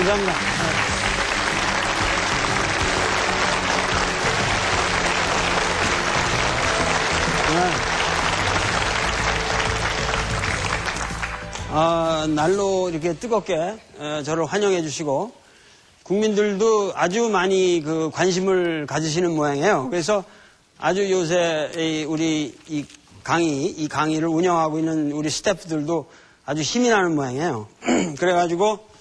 감사합니다. 날로 이렇게 뜨겁게 저를 환영해 주시고 국민들도 아주 많이 그 관심을 가지시는 모양이에요. 그래서 아주 요새 우리 이 강의를 운영하고 있는 우리 스태프들도 아주 힘이 나는 모양이에요. 그래가지고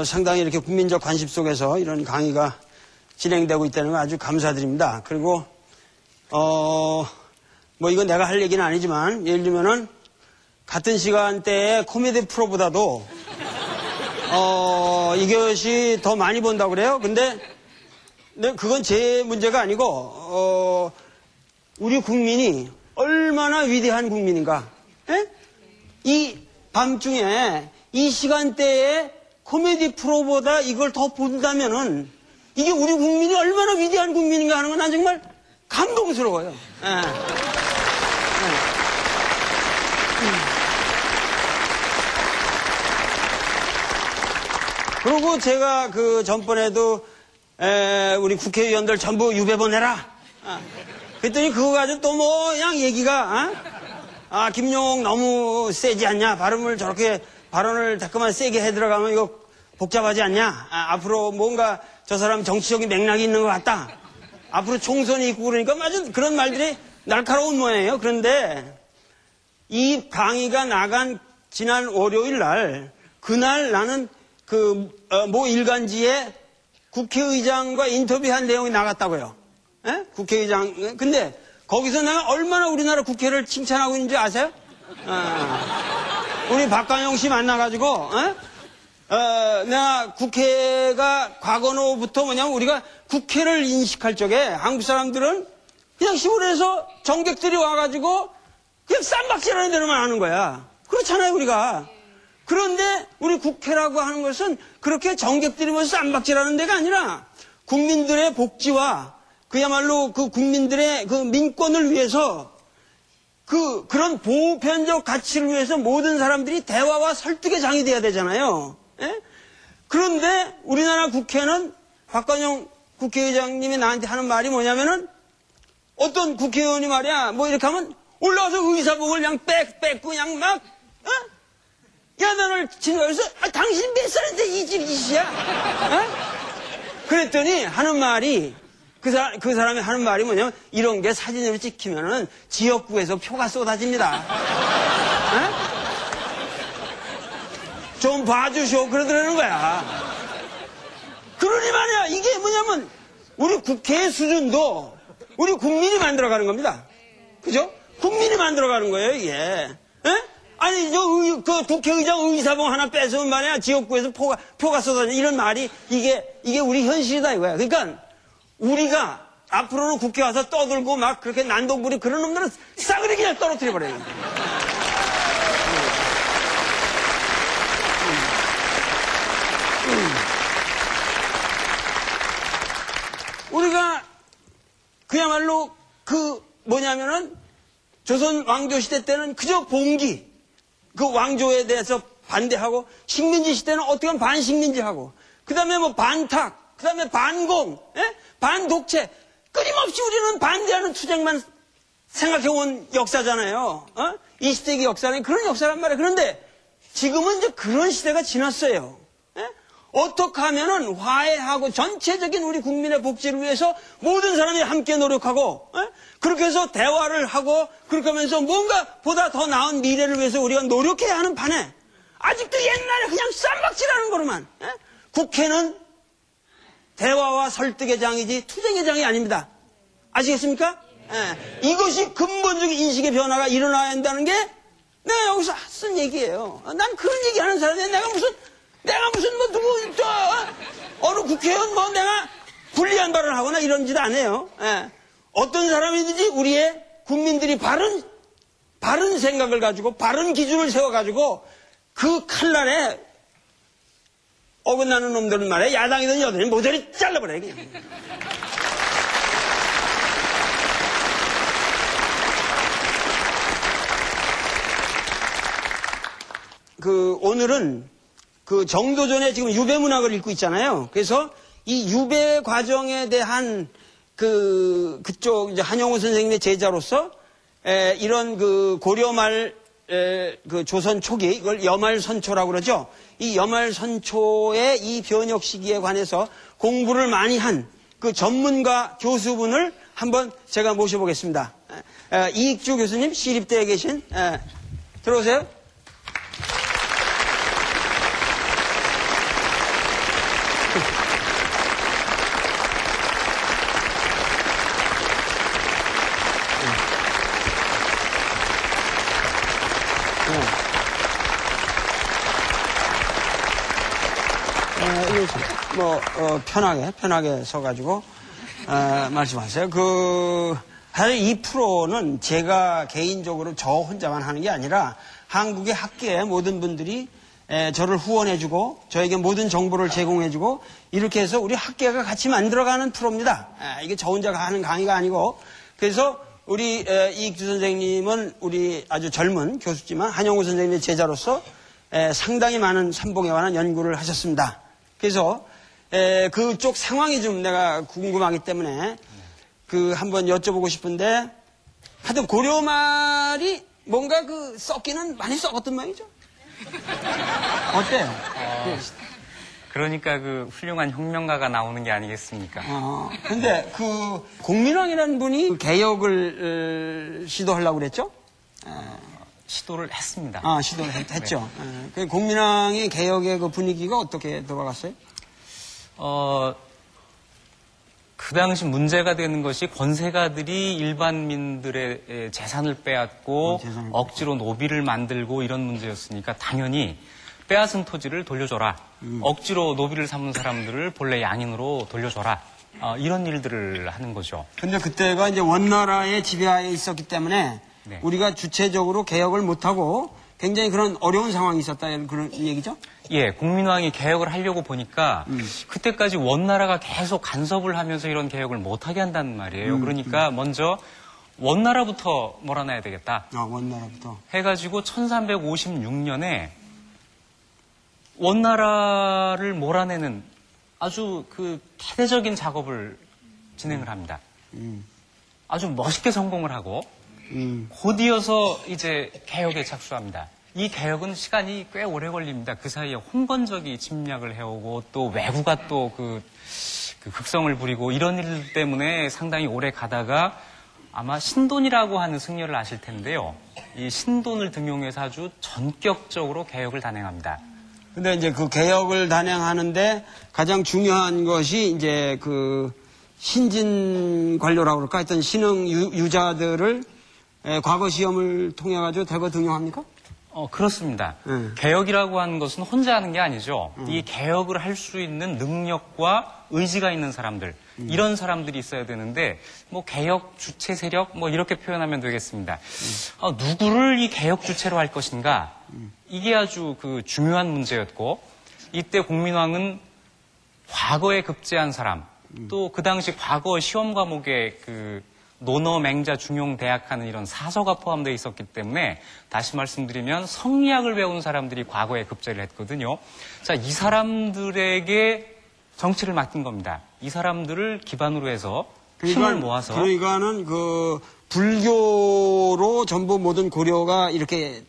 상당히 이렇게 국민적 관심 속에서 이런 강의가 진행되고 있다는 거 아주 감사드립니다. 그리고 뭐 이건 내가 할 얘기는 아니지만 예를 들면은 같은 시간대에 코미디 프로보다도 이것이 더 많이 본다고 그래요. 근데 그건 제 문제가 아니고 우리 국민이 얼마나 위대한 국민인가. 에? 이 밤중에 이 시간대에 코미디 프로보다 이걸 더 본다면은 이게 우리 국민이 얼마나 위대한 국민인가 하는 건 난 정말 감동스러워요. 그리고 제가 그 전번에도 우리 국회의원들 전부 유배 보내라. 그랬더니 그거 가지고 또 뭐 그냥 얘기가 김용옥 너무 세지 않냐. 발음을 저렇게 발언을 자꾸만 세게 해 들어가면 이거 복잡하지 않냐. 앞으로 뭔가 저 사람 정치적인 맥락이 있는 것 같다. 앞으로 총선이 있고 그러니까 맞은 그런 말들이 날카로운 모양이에요. 그런데 이 강의가 나간 지난 월요일 날 그날 나는 모 일간지에 국회의장과 인터뷰한 내용이 나갔다고요. 에? 국회의장. 근데 거기서 내가 얼마나 우리나라 국회를 칭찬하고 있는지 아세요? 우리 박관영 씨 만나가지고, 내가 국회가 과거로부터 뭐냐면 우리가 국회를 인식할 적에 한국 사람들은 그냥 시골에서 정객들이 와가지고 그냥 쌈박질하는 대로만 하는 거야. 그렇잖아요, 우리가. 그런데 우리 국회라고 하는 것은 그렇게 정객들이 모여서 쌈박질하는 데가 아니라 국민들의 복지와 그야말로 그 국민들의 그 민권을 위해서 그런 보편적 가치를 위해서 모든 사람들이 대화와 설득의 장이 돼야 되잖아요. 예? 그런데 우리나라 국회는 박관영 국회의장님이 나한테 하는 말이 뭐냐면은 어떤 국회의원이 말이야 뭐 이렇게 하면 올라와서 의사복을 그냥 뺏고 그냥 막 야단을 치는 거여서 당신 몇 살인데 이 짓이야? 그랬더니 하는 말이 그 사람이 하는 말이 뭐냐면 이런 게 사진으로 찍히면은 지역구에서 표가 쏟아집니다. 좀 봐주쇼 그러더라는 거야. 그러니 말이야 이게 뭐냐면 우리 국회의 수준도 우리 국민이 만들어가는 겁니다. 그죠? 국민이 만들어가는 거예요 이게. 에? 아니 그 국회의장 의사봉 하나 뺏으면 말이야 지역구에서 표가 쏟아져 이런 말이 이게 우리 현실이다 이거야. 그러니까 우리가 앞으로는 국회 와서 떠들고 막 그렇게 난동부리 그런 놈들은 싸그리 그냥 떨어뜨려 버려요. 우리가 그야말로 뭐냐면은 조선 왕조 시대 때는 그저 봉기 그 왕조에 대해서 반대하고 식민지 시대는 어떻게 하면 반식민지하고 그 다음에 뭐 반탁 그 다음에 반공 반독재 끊임없이 우리는 반대하는 투쟁만 생각해온 역사잖아요. 20세기 역사는 그런 역사란 말이에요. 그런데 지금은 이제 그런 시대가 지났어요. 어떻게 하면은 화해하고 전체적인 우리 국민의 복지를 위해서 모든 사람이 함께 노력하고 그렇게 해서 대화를 하고 그렇게 하면서 뭔가 보다 더 나은 미래를 위해서 우리가 노력해야 하는 판에 아직도 옛날에 그냥 쌈박질하는 거로만 국회는 대화와 설득의 장이지 투쟁의 장이 아닙니다. 아시겠습니까? 이것이 근본적인 인식의 변화가 일어나야 한다는 게 내가 여기서 쓴 얘기예요. 난 그런 얘기하는 사람인데 내가 무슨 뭐 누구 어느 국회의원 뭐 내가 불리한 발언을 하거나 이런 짓 안 해요. 어떤 사람이든지 우리의 국민들이 바른 생각을 가지고 바른 기준을 세워가지고 그 칼날에 어긋나는 놈들은 말이야 야당이든 여당이든 모조리 잘라버려요 그냥. 오늘은 그 정도전에 지금 유배문학을 읽고 있잖아요. 그래서 이 유배 과정에 대한 그쪽 이제 한영우 선생님의 제자로서 이런 그 고려 말 그 조선 초기 이걸 여말선초라고 그러죠. 이 여말선초의 이 변혁 시기에 관해서 공부를 많이 한 그 전문가 교수분을 한번 제가 모셔보겠습니다. 이익주 교수님, 시립대에 계신 들어오세요. 편하게 서가지고, 말씀하세요. 사실 이 프로는 제가 개인적으로 저 혼자만 하는 게 아니라 한국의 학계의 모든 분들이 저를 후원해주고 저에게 모든 정보를 제공해주고 이렇게 해서 우리 학계가 같이 만들어가는 프로입니다. 이게 저 혼자가 하는 강의가 아니고 그래서 우리 이익주 선생님은 우리 아주 젊은 교수지만 한영우 선생님의 제자로서 상당히 많은 삼봉에 관한 연구를 하셨습니다. 그래서 그쪽 상황이 좀 내가 궁금하기 때문에 한번 여쭤보고 싶은데 하여튼 고려말이 뭔가 썩기는 많이 썩었던 모양이죠. 어때요? 그러니까 훌륭한 혁명가가 나오는 게 아니겠습니까? 근데 공민왕이라는 분이 개혁을 시도하려고 그랬죠? 시도를 했습니다. 시도를 했죠. 네. 공민왕의 개혁의 분위기가 어떻게 돌아갔어요? 그 당시 문제가 되는 것이 권세가들이 일반민들의 재산을 빼앗고 억지로 노비를 만들고 이런 문제였으니까 당연히 빼앗은 토지를 돌려줘라. 억지로 노비를 삼은 사람들을 본래 양인으로 돌려줘라. 이런 일들을 하는 거죠. 근데 그때가 이제 원나라의 지배하에 있었기 때문에 네. 우리가 주체적으로 개혁을 못하고 굉장히 그런 어려운 상황이 있었다 그런 얘기죠? 예, 공민왕이 개혁을 하려고 보니까 그때까지 원나라가 계속 간섭을 하면서 이런 개혁을 못하게 한다는 말이에요. 그러니까 먼저 원나라부터 몰아내야 되겠다. 원나라부터. 해가지고 1356년에 원나라를 몰아내는 아주 대대적인 작업을 진행을 합니다. 아주 멋있게 성공을 하고 곧이어서 이제 개혁에 착수합니다. 이 개혁은 시간이 꽤 오래 걸립니다. 그 사이에 홍건적이 침략을 해오고 또 왜구가 또 극성을 부리고 이런 일 때문에 상당히 오래 가다가 아마 신돈이라고 하는 승려를 아실 텐데요. 이 신돈을 등용해서 아주 전격적으로 개혁을 단행합니다. 근데 이제 개혁을 단행하는데 가장 중요한 것이 이제 신진 관료라고 그럴까? 하여튼 신흥 유자들을 과거 시험을 통해가지고 대거 등용합니까? 그렇습니다. 개혁이라고 하는 것은 혼자 하는 게 아니죠. 이 개혁을 할 수 있는 능력과 의지가 있는 사람들, 이런 사람들이 있어야 되는데, 개혁 주체 세력, 이렇게 표현하면 되겠습니다. 누구를 이 개혁 주체로 할 것인가? 이게 아주 중요한 문제였고, 이때 공민왕은 과거에 급제한 사람, 또 그 당시 과거 시험 과목에 논어, 맹자, 중용, 대학하는 이런 사서가 포함되어 있었기 때문에 다시 말씀드리면 성리학을 배운 사람들이 과거에 급제를 했거든요. 자, 이 사람들에게 정치를 맡긴 겁니다. 이 사람들을 기반으로 해서 힘을 모아서. 그러니까는 불교로 전부 모든 고려가 이렇게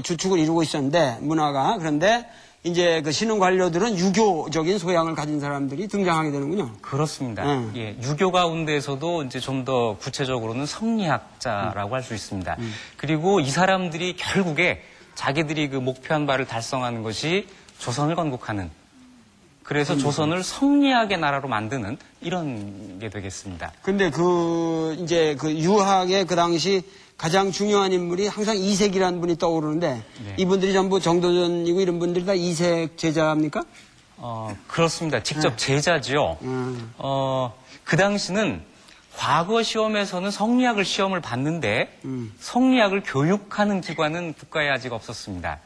주축을 이루고 있었는데 문화가 그런데 이제 신흥 관료들은 유교적인 소양을 가진 사람들이 등장하게 되는군요. 그렇습니다. 예, 유교 가운데에서도 이제 좀 더 구체적으로는 성리학자라고 할 수 있습니다. 그리고 이 사람들이 결국에 자기들이 목표한 바를 달성하는 것이 조선을 건국하는. 그래서 조선을 성리학의 나라로 만드는 이런 게 되겠습니다. 근데 이제 유학의 당시 가장 중요한 인물이 항상 이색이라는 분이 떠오르는데 네. 이분들이 전부 정도전이고 이런 분들이 다 이색 제자입니까? 그렇습니다. 직접 제자죠. 그 당시는 과거 시험에서는 성리학을 시험을 봤는데 성리학을 교육하는 기관은 국가에 아직 없었습니다.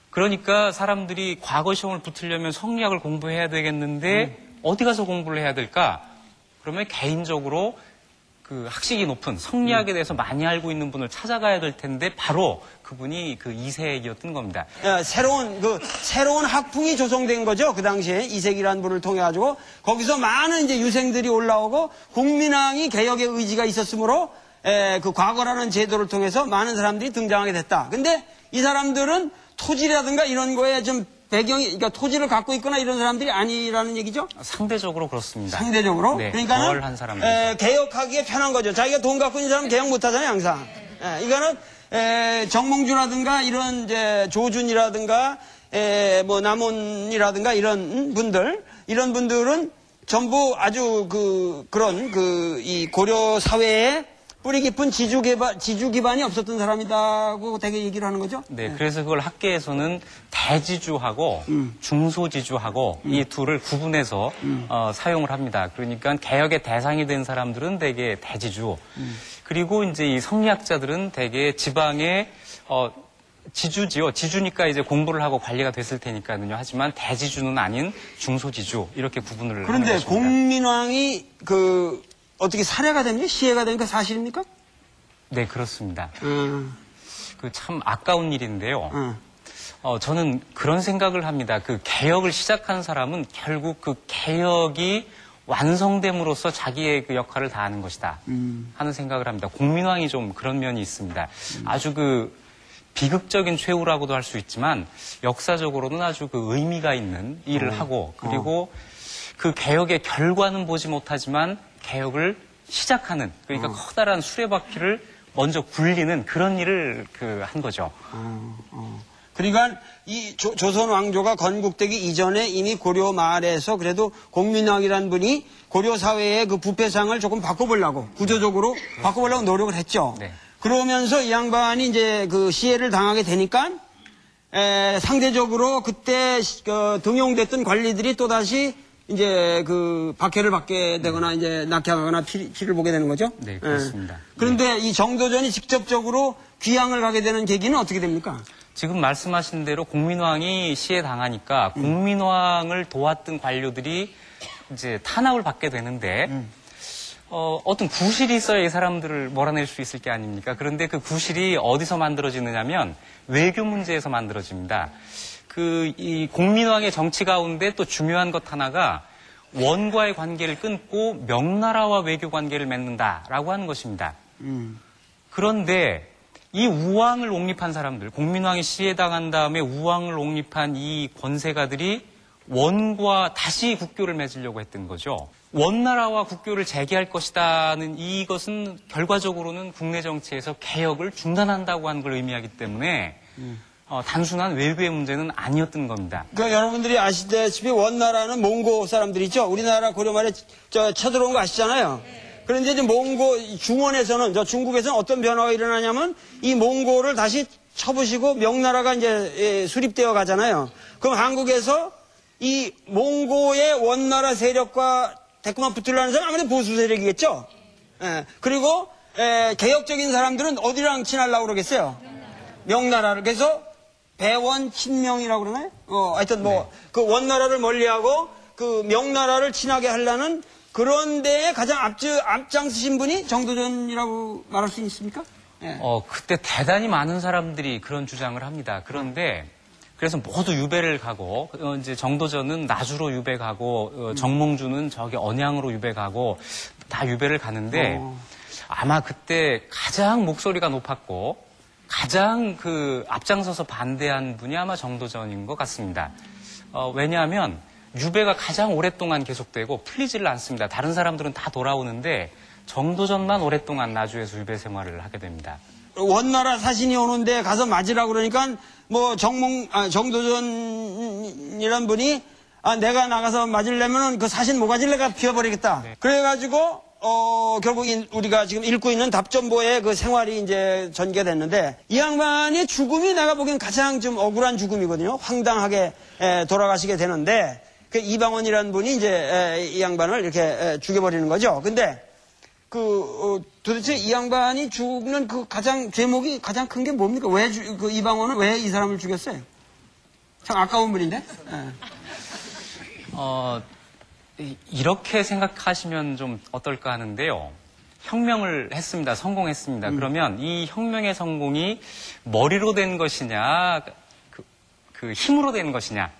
그러니까 사람들이 과거 시험을 붙으려면 성리학을 공부해야 되겠는데 어디 가서 공부를 해야 될까? 그러면 개인적으로 그 학식이 높은 성리학에 대해서 많이 알고 있는 분을 찾아가야 될 텐데 바로 그분이 그 이세익이었던 겁니다. 새로운 학풍이 조성된 거죠. 그 당시에 이세익이라는 분을 통해 가지고 거기서 많은 이제 유생들이 올라오고 국민왕이 개혁의 의지가 있었으므로 그 과거라는 제도를 통해서 많은 사람들이 등장하게 됐다. 근데 이 사람들은 토지라든가 이런 거에 좀 배경이, 그러니까 토지를 갖고 있거나 이런 사람들이 아니라는 얘기죠? 상대적으로 그렇습니다. 상대적으로? 네, 그러니까는 덜한 사람들. 개혁하기에 편한 거죠. 자기가 돈 갖고 있는 사람은 개혁 못 하잖아요, 항상. 이거는 정몽주라든가 이런 이제 조준이라든가 뭐 남원이라든가 이런 분들은 전부 아주 그런 이 고려 사회에 뿌리 깊은 지주 기반이 없었던 사람이다고 되게 얘기를 하는 거죠? 네, 그래서 그걸 학계에서는 대지주하고 중소지주하고 이 둘을 구분해서 사용을 합니다. 그러니까 개혁의 대상이 된 사람들은 대개 대지주, 그리고 이제 이 성리학자들은 대개 지방의 지주지요. 지주니까 이제 공부를 하고 관리가 됐을 테니까요. 하지만 대지주는 아닌 중소지주 이렇게 구분을 하는 그런데 것입니다. 공민왕이 어떻게 살해가 됩니까? 시해가 됩니까? 사실입니까? 네, 그렇습니다. 그 참 아까운 일인데요. 저는 그런 생각을 합니다. 그 개혁을 시작한 사람은 결국 그 개혁이 완성됨으로써 자기의 그 역할을 다하는 것이다 하는 생각을 합니다. 공민왕이 좀 그런 면이 있습니다. 아주 비극적인 최후라고도 할 수 있지만 역사적으로는 아주 의미가 있는 일을 하고, 그리고 그 개혁의 결과는 보지 못하지만 개혁을 시작하는, 그러니까 커다란 수레바퀴를 먼저 굴리는 그런 일을 한 거죠. 그러니까 이 조선 왕조가 건국되기 이전에 이미 고려 말에서 그래도 공민왕이라는 분이 고려 사회의 그 부패상을 조금 바꿔보려고, 구조적으로 바꿔보려고 노력을 했죠. 네. 그러면서 이 양반이 이제 시해를 당하게 되니까 상대적으로 그때 등용됐던 관리들이 또다시 이제 박해를 받게 되거나 이제 낙향하거나 피를 보게 되는 거죠. 네, 그렇습니다. 그런데 이 정도전이 직접적으로 귀향을 가게 되는 계기는 어떻게 됩니까? 지금 말씀하신 대로 공민왕이 시해 당하니까 공민왕을 도왔던 관료들이 이제 탄압을 받게 되는데 어떤 구실이 있어야 이 사람들을 몰아낼 수 있을 게 아닙니까? 그런데 그 구실이 어디서 만들어지느냐면 외교 문제에서 만들어집니다. 이 공민왕의 정치 가운데 또 중요한 것 하나가 원과의 관계를 끊고 명나라와 외교 관계를 맺는다라고 하는 것입니다. 그런데 이 우왕을 옹립한 사람들, 공민왕이 시해당한 다음에 우왕을 옹립한 이 권세가들이 원과 다시 국교를 맺으려고 했던 거죠. 원나라와 국교를 재개할 것이다는 이것은 결과적으로는 국내 정치에서 개혁을 중단한다고 하는 걸 의미하기 때문에 단순한 외교의 문제는 아니었던 겁니다. 여러분들이 아시다시피 원나라는 몽고 사람들이죠. 우리나라 고려 말에 쳐들어온 거 아시잖아요. 그런데 이제 몽고 중원에서는 중국에서는 어떤 변화가 일어나냐면 이 몽고를 다시 쳐부시고 명나라가 이제 수립되어 가잖아요. 그럼 한국에서 이 몽고의 원나라 세력과 대꾸만 붙으려는 사람은 아무래도 보수 세력이겠죠. 그리고 개혁적인 사람들은 어디랑 친하려고 그러겠어요? 명나라를. 그래서 배원 친명이라고 그러나요? 하여튼 그 원나라를 멀리하고 그 명나라를 친하게 하려는 그런 데에 가장 앞장서신 분이 정도전이라고 말할 수 있습니까? 그때 대단히 많은 사람들이 그런 주장을 합니다. 그런데 그래서 모두 유배를 가고 이제 정도전은 나주로 유배 가고 정몽주는 저기 언양으로 유배 가고 다 유배를 가는데 아마 그때 가장 목소리가 높았고 가장 앞장서서 반대한 분이 아마 정도전인 것 같습니다. 왜냐하면 유배가 가장 오랫동안 계속되고 풀리지를 않습니다. 다른 사람들은 다 돌아오는데 정도전만 오랫동안 나주에서 유배 생활을 하게 됩니다. 원나라 사신이 오는데 가서 맞으라고 그러니까 정도전이란 분이 내가 나가서 맞으려면 그 사신 모가지를 내가 비워버리겠다. 네. 그래가지고 결국 우리가 지금 읽고 있는 답전보의 그 생활이 이제 전개가 됐는데 이 양반의 죽음이 내가 보기엔 가장 좀 억울한 죽음이거든요. 황당하게 돌아가시게 되는데 그 이방원이라는 분이 이제 이 양반을 이렇게 죽여버리는 거죠. 근데 도대체 이 양반이 죽는 제목이 가장 큰 게 뭡니까? 왜 이방원은 왜 이 사람을 죽였어요? 참 아까운 분인데? 이렇게 생각하시면 좀 어떨까 하는데요. 혁명을 했습니다. 성공했습니다. 그러면 이 혁명의 성공이 머리로 된 것이냐, 그 힘으로 된 것이냐.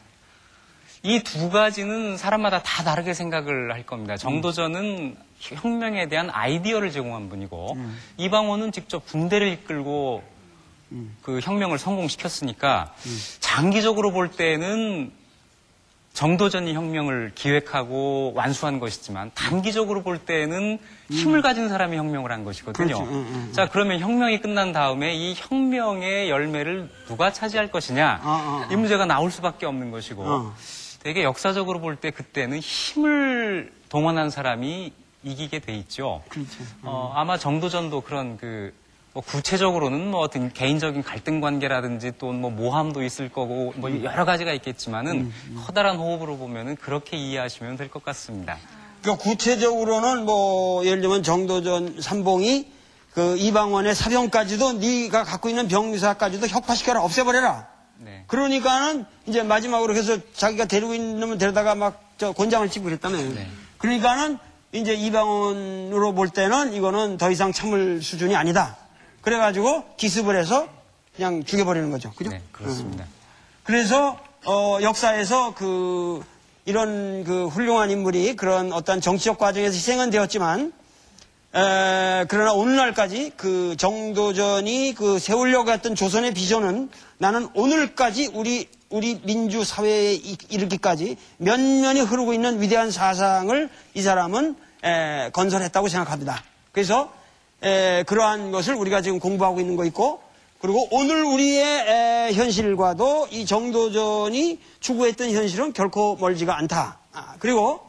이 두 가지는 사람마다 다 다르게 생각을 할 겁니다. 정도전은 혁명에 대한 아이디어를 제공한 분이고, 이방원은 직접 군대를 이끌고 그 혁명을 성공시켰으니까, 장기적으로 볼 때는 정도전이 혁명을 기획하고 완수한 것이지만 단기적으로 볼 때는 힘을 가진 사람이 혁명을 한 것이거든요. 그렇죠. 자, 그러면 혁명이 끝난 다음에 이 혁명의 열매를 누가 차지할 것이냐 이 문제가 나올 수밖에 없는 것이고 되게 역사적으로 볼 때 그때는 힘을 동원한 사람이 이기게 돼 있죠. 그렇죠. 아마 정도전도 그런 뭐 구체적으로는 뭐 어떤 개인적인 갈등 관계라든지 또 뭐 모함도 있을 거고 뭐 여러 가지가 있겠지만은 커다란 호흡으로 보면은 그렇게 이해하시면 될 것 같습니다. 그러니까 구체적으로는 뭐 예를 들면 정도전 삼봉이 그 이방원의 사병까지도 네가 갖고 있는 병사까지도 혁파시켜라, 없애버려라. 네. 그러니까는 이제 마지막으로 해서 자기가 데리고 있는 놈을 데려다가 막 곤장을 치고 그랬다며요. 네. 그러니까는 이제 이방원으로 볼 때는 이거는 더 이상 참을 수준이 아니다. 그래가지고 기습을 해서 그냥 죽여버리는 거죠. 그죠? 네, 그렇습니다. 그래서, 역사에서 이런 훌륭한 인물이 그런 어떤 정치적 과정에서 희생은 되었지만, 그러나 오늘날까지 그 정도전이 세우려고 했던 조선의 비전은 나는 오늘까지 우리 민주사회에 이르기까지 면면이 흐르고 있는 위대한 사상을 이 사람은, 건설했다고 생각합니다. 그래서, 그러한 것을 우리가 지금 공부하고 있는 거 있고, 그리고 오늘 우리의 현실과도 이 정도전이 추구했던 현실은 결코 멀지가 않다. 그리고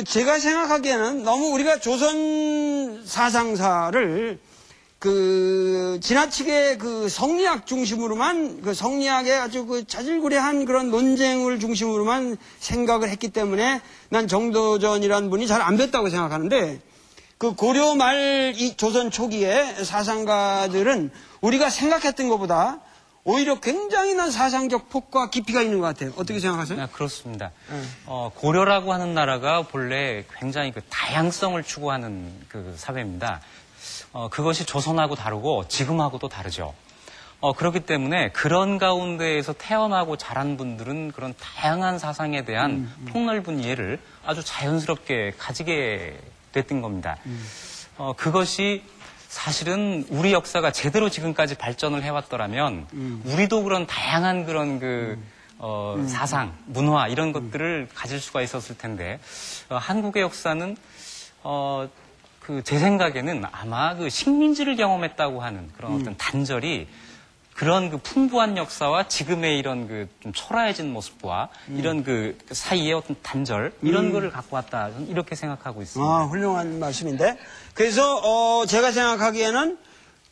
제가 생각하기에는 너무 우리가 조선 사상사를 지나치게 성리학 중심으로만 성리학의 아주 자질구레한 그런 논쟁을 중심으로만 생각을 했기 때문에 난 정도전이라는 분이 잘 안 뵀다고 생각하는데, 고려 말 이 조선 초기의 사상가들은 우리가 생각했던 것보다 오히려 굉장히 난 사상적 폭과 깊이가 있는 것 같아요. 어떻게 생각하세요? 네, 그렇습니다. 고려라고 하는 나라가 본래 굉장히 다양성을 추구하는 사회입니다. 그것이 조선하고 다르고 지금하고도 다르죠. 그렇기 때문에 그런 가운데에서 태어나고 자란 분들은 그런 다양한 사상에 대한 폭넓은 이해를 아주 자연스럽게 가지게 됐던 겁니다. 그것이 사실은 우리 역사가 제대로 지금까지 발전을 해왔더라면 우리도 그런 다양한 그런 사상, 문화 이런 것들을 가질 수가 있었을 텐데 한국의 역사는 제 생각에는 아마 식민지를 경험했다고 하는 그런 어떤 단절이 그런 풍부한 역사와 지금의 이런 좀 초라해진 모습과 이런 사이의 어떤 단절 이런 거를 갖고 왔다 저는 이렇게 생각하고 있습니다. 훌륭한 말씀인데, 그래서 제가 생각하기에는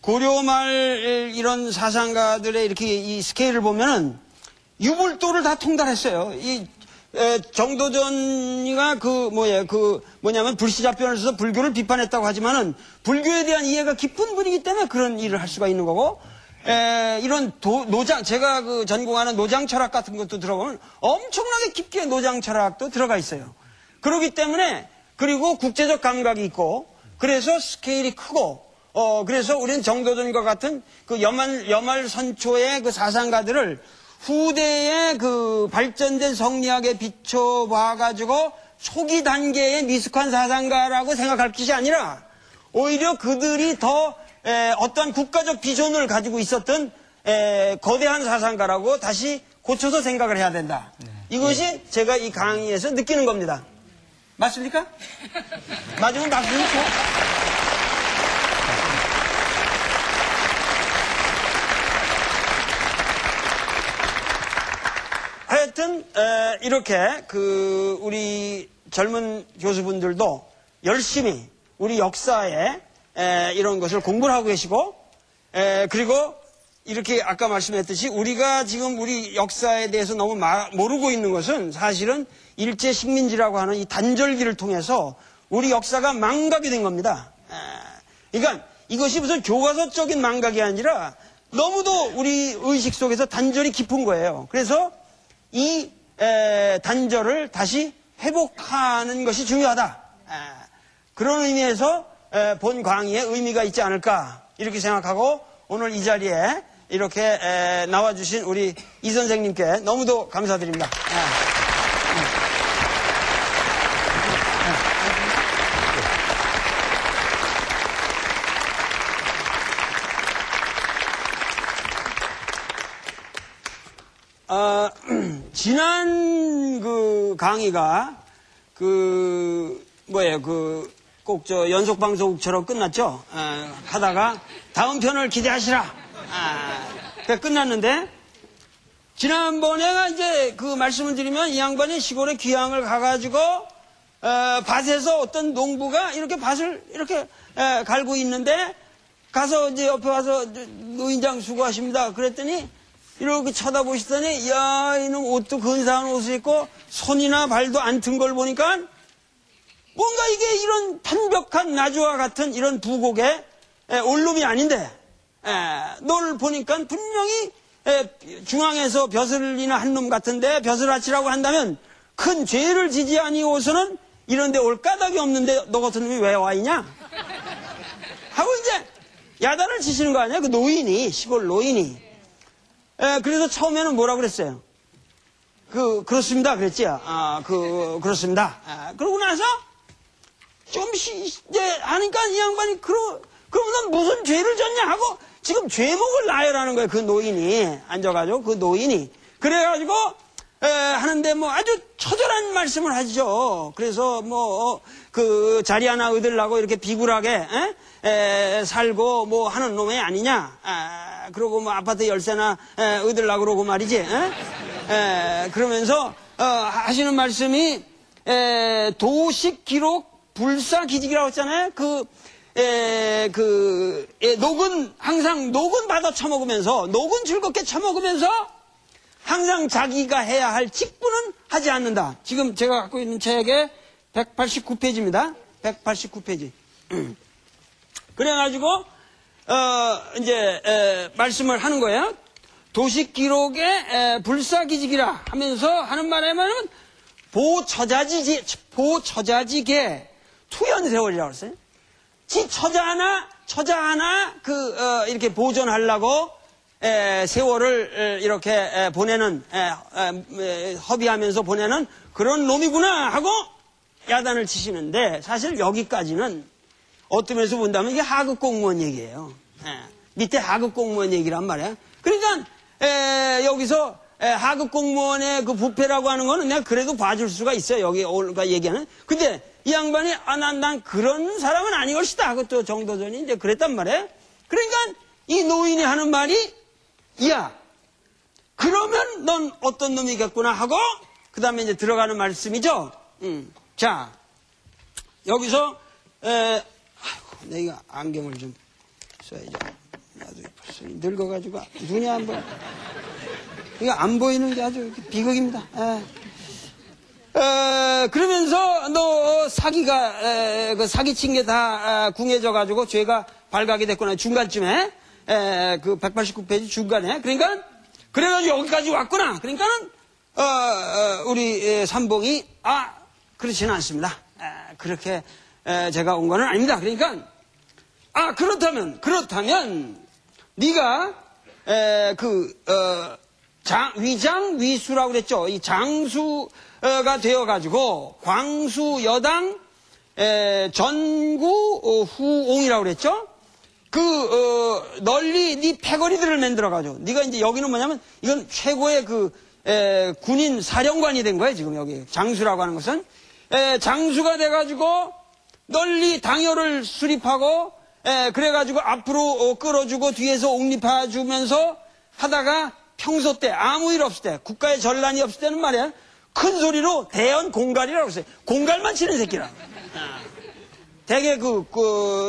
고려 말 이런 사상가들의 이렇게 이 스케일을 보면은 유불도를 다 통달했어요. 정도전이가 뭐냐면 불시잡변을 써서 불교를 비판했다고 하지만은 불교에 대한 이해가 깊은 분이기 때문에 그런 일을 할 수가 있는 거고. 이런 제가 전공하는 노장 철학 같은 것도 들어보면 엄청나게 깊게 노장 철학도 들어가 있어요. 그렇기 때문에, 그리고 국제적 감각이 있고, 그래서 스케일이 크고, 그래서 우리는 정도전과 같은 여말선초의 사상가들을 후대의 발전된 성리학에 비춰봐가지고 초기 단계의 미숙한 사상가라고 생각할 것이 아니라, 오히려 그들이 더 어떠한 국가적 비전을 가지고 있었던 거대한 사상가라고 다시 고쳐서 생각을 해야 된다. 이것이 제가 이 강의에서 느끼는 겁니다. 맞습니까? 맞으면 박수 좀 쳐. 하여튼 이렇게 우리 젊은 교수분들도 열심히 우리 역사에 이런 것을 공부를 하고 계시고, 그리고 이렇게 아까 말씀했듯이 우리가 지금 우리 역사에 대해서 너무 모르고 있는 것은 사실은 일제 식민지라고 하는 이 단절기를 통해서 우리 역사가 망각이 된 겁니다. 그러니까 이것이 무슨 교과서적인 망각이 아니라 너무도 우리 의식 속에서 단절이 깊은 거예요. 그래서 이 단절을 다시 회복하는 것이 중요하다. 그런 의미에서 본 강의에 의미가 있지 않을까 이렇게 생각하고 오늘 이 자리에 이렇게 나와주신 우리 이 선생님께 너무도 감사드립니다. 지난 그 강의가 꼭 저 연속 방송국처럼 끝났죠. 하다가 다음 편을 기대하시라. 끝났는데 지난번에 이제 그 말씀을 드리면 이 양반이 시골에 귀향을 가가지고 밭에서 어떤 농부가 이렇게 밭을 이렇게 갈고 있는데 가서 이제 옆에 와서 노인장 수고하십니다. 그랬더니 이렇게 쳐다보시더니 야 이놈 옷도 근사한 옷을 입고 손이나 발도 안 튼 걸 보니까 뭔가 이게 이런 편벽한 나주와 같은 이런 부곡에 올 놈이 아닌데 널 보니까 분명히 중앙에서 벼슬이나 한 놈 같은데 벼슬아치라고 한다면 큰 죄를 지지 아니오서는 이런 데 올 까닭이 없는데 너 같은 놈이 왜 와 있냐 하고 이제 야단을 치시는 거 아니야 그 노인이 시골 노인이 그래서 처음에는 뭐라고 그랬어요 그렇습니다 그랬지 그렇습니다 그러고 나서 좀 이제 하니까 이 양반이 그럼 넌 무슨 죄를 졌냐 하고 지금 죄목을 나열하는 거예요. 그 노인이 앉아가지고 그 노인이 그래가지고 하는데 뭐 아주 처절한 말씀을 하죠. 그래서 뭐 그 자리 하나 얻으려고 이렇게 비굴하게 살고 뭐 하는 놈이 아니냐. 그러고 뭐 아파트 열쇠나 얻으려고 그러고 말이지. 그러면서 하시는 말씀이 도식 기록 불사기직이라고 했잖아요. 녹은 항상 녹은 받아 처먹으면서 녹은 즐겁게 처먹으면서 항상 자기가 해야 할 직분은 하지 않는다. 지금 제가 갖고 있는 책에 189페이지입니다. 189페이지. 그래가지고 이제 말씀을 하는 거예요. 도식 기록에 불사기직이라 하면서 하는 말에는 보처자지게 투연세월이라고 했어요. 지 처자 하나 이렇게 보존하려고 세월을 이렇게 보내는 허비하면서 보내는 그런 놈이구나 하고 야단을 치시는데 사실 여기까지는 어떤 면에서 본다면 이게 하급 공무원 얘기예요. 밑에 하급 공무원 얘기란 말이야. 그러니까 여기서 하급 공무원의 그 부패라고 하는 거는 내가 그래도 봐줄 수가 있어요. 여기 올가 얘기하는. 근데 이 양반이 난 그런 사람은 아닐 것이다 하고 또 정도전이 이제 그랬단 말이에요. 그러니까 이 노인이 하는 말이 야 그러면 넌 어떤 놈이겠구나 하고 그 다음에 이제 들어가는 말씀이죠. 자 여기서 내가 안경을 좀 써야죠. 나도 벌써 늙어가지고 눈이 안 보여. 이거 안 보이는 게 아주 비극입니다. 그러면서 너 사기가 그 사기친 게 다 궁해져가지고 죄가 발각이 됐구나 중간쯤에 그 189페이지 중간에 그러니까 그래가지고 여기까지 왔구나. 그러니까는 우리 삼봉이 그렇지는 않습니다. 그렇게 제가 온 거는 아닙니다. 그러니까 그렇다면 네가 위장 위수라고 그랬죠. 이 장수가 되어가지고 광수 여당 전구 후옹이라고 그랬죠. 널리 네 패거리들을 만들어가지고 네가 이제 여기는 뭐냐면 이건 최고의 군인 사령관이 된 거예요. 지금 여기 장수라고 하는 것은 장수가 돼가지고 널리 당열을 수립하고 그래가지고 앞으로 끌어주고 뒤에서 옹립해주면서 하다가 평소 때 아무 일 없을 때 국가의 전란이 없을 때는 말이야 큰 소리로 대연 공갈이라고 했어요. 공갈만 치는 새끼라. 되게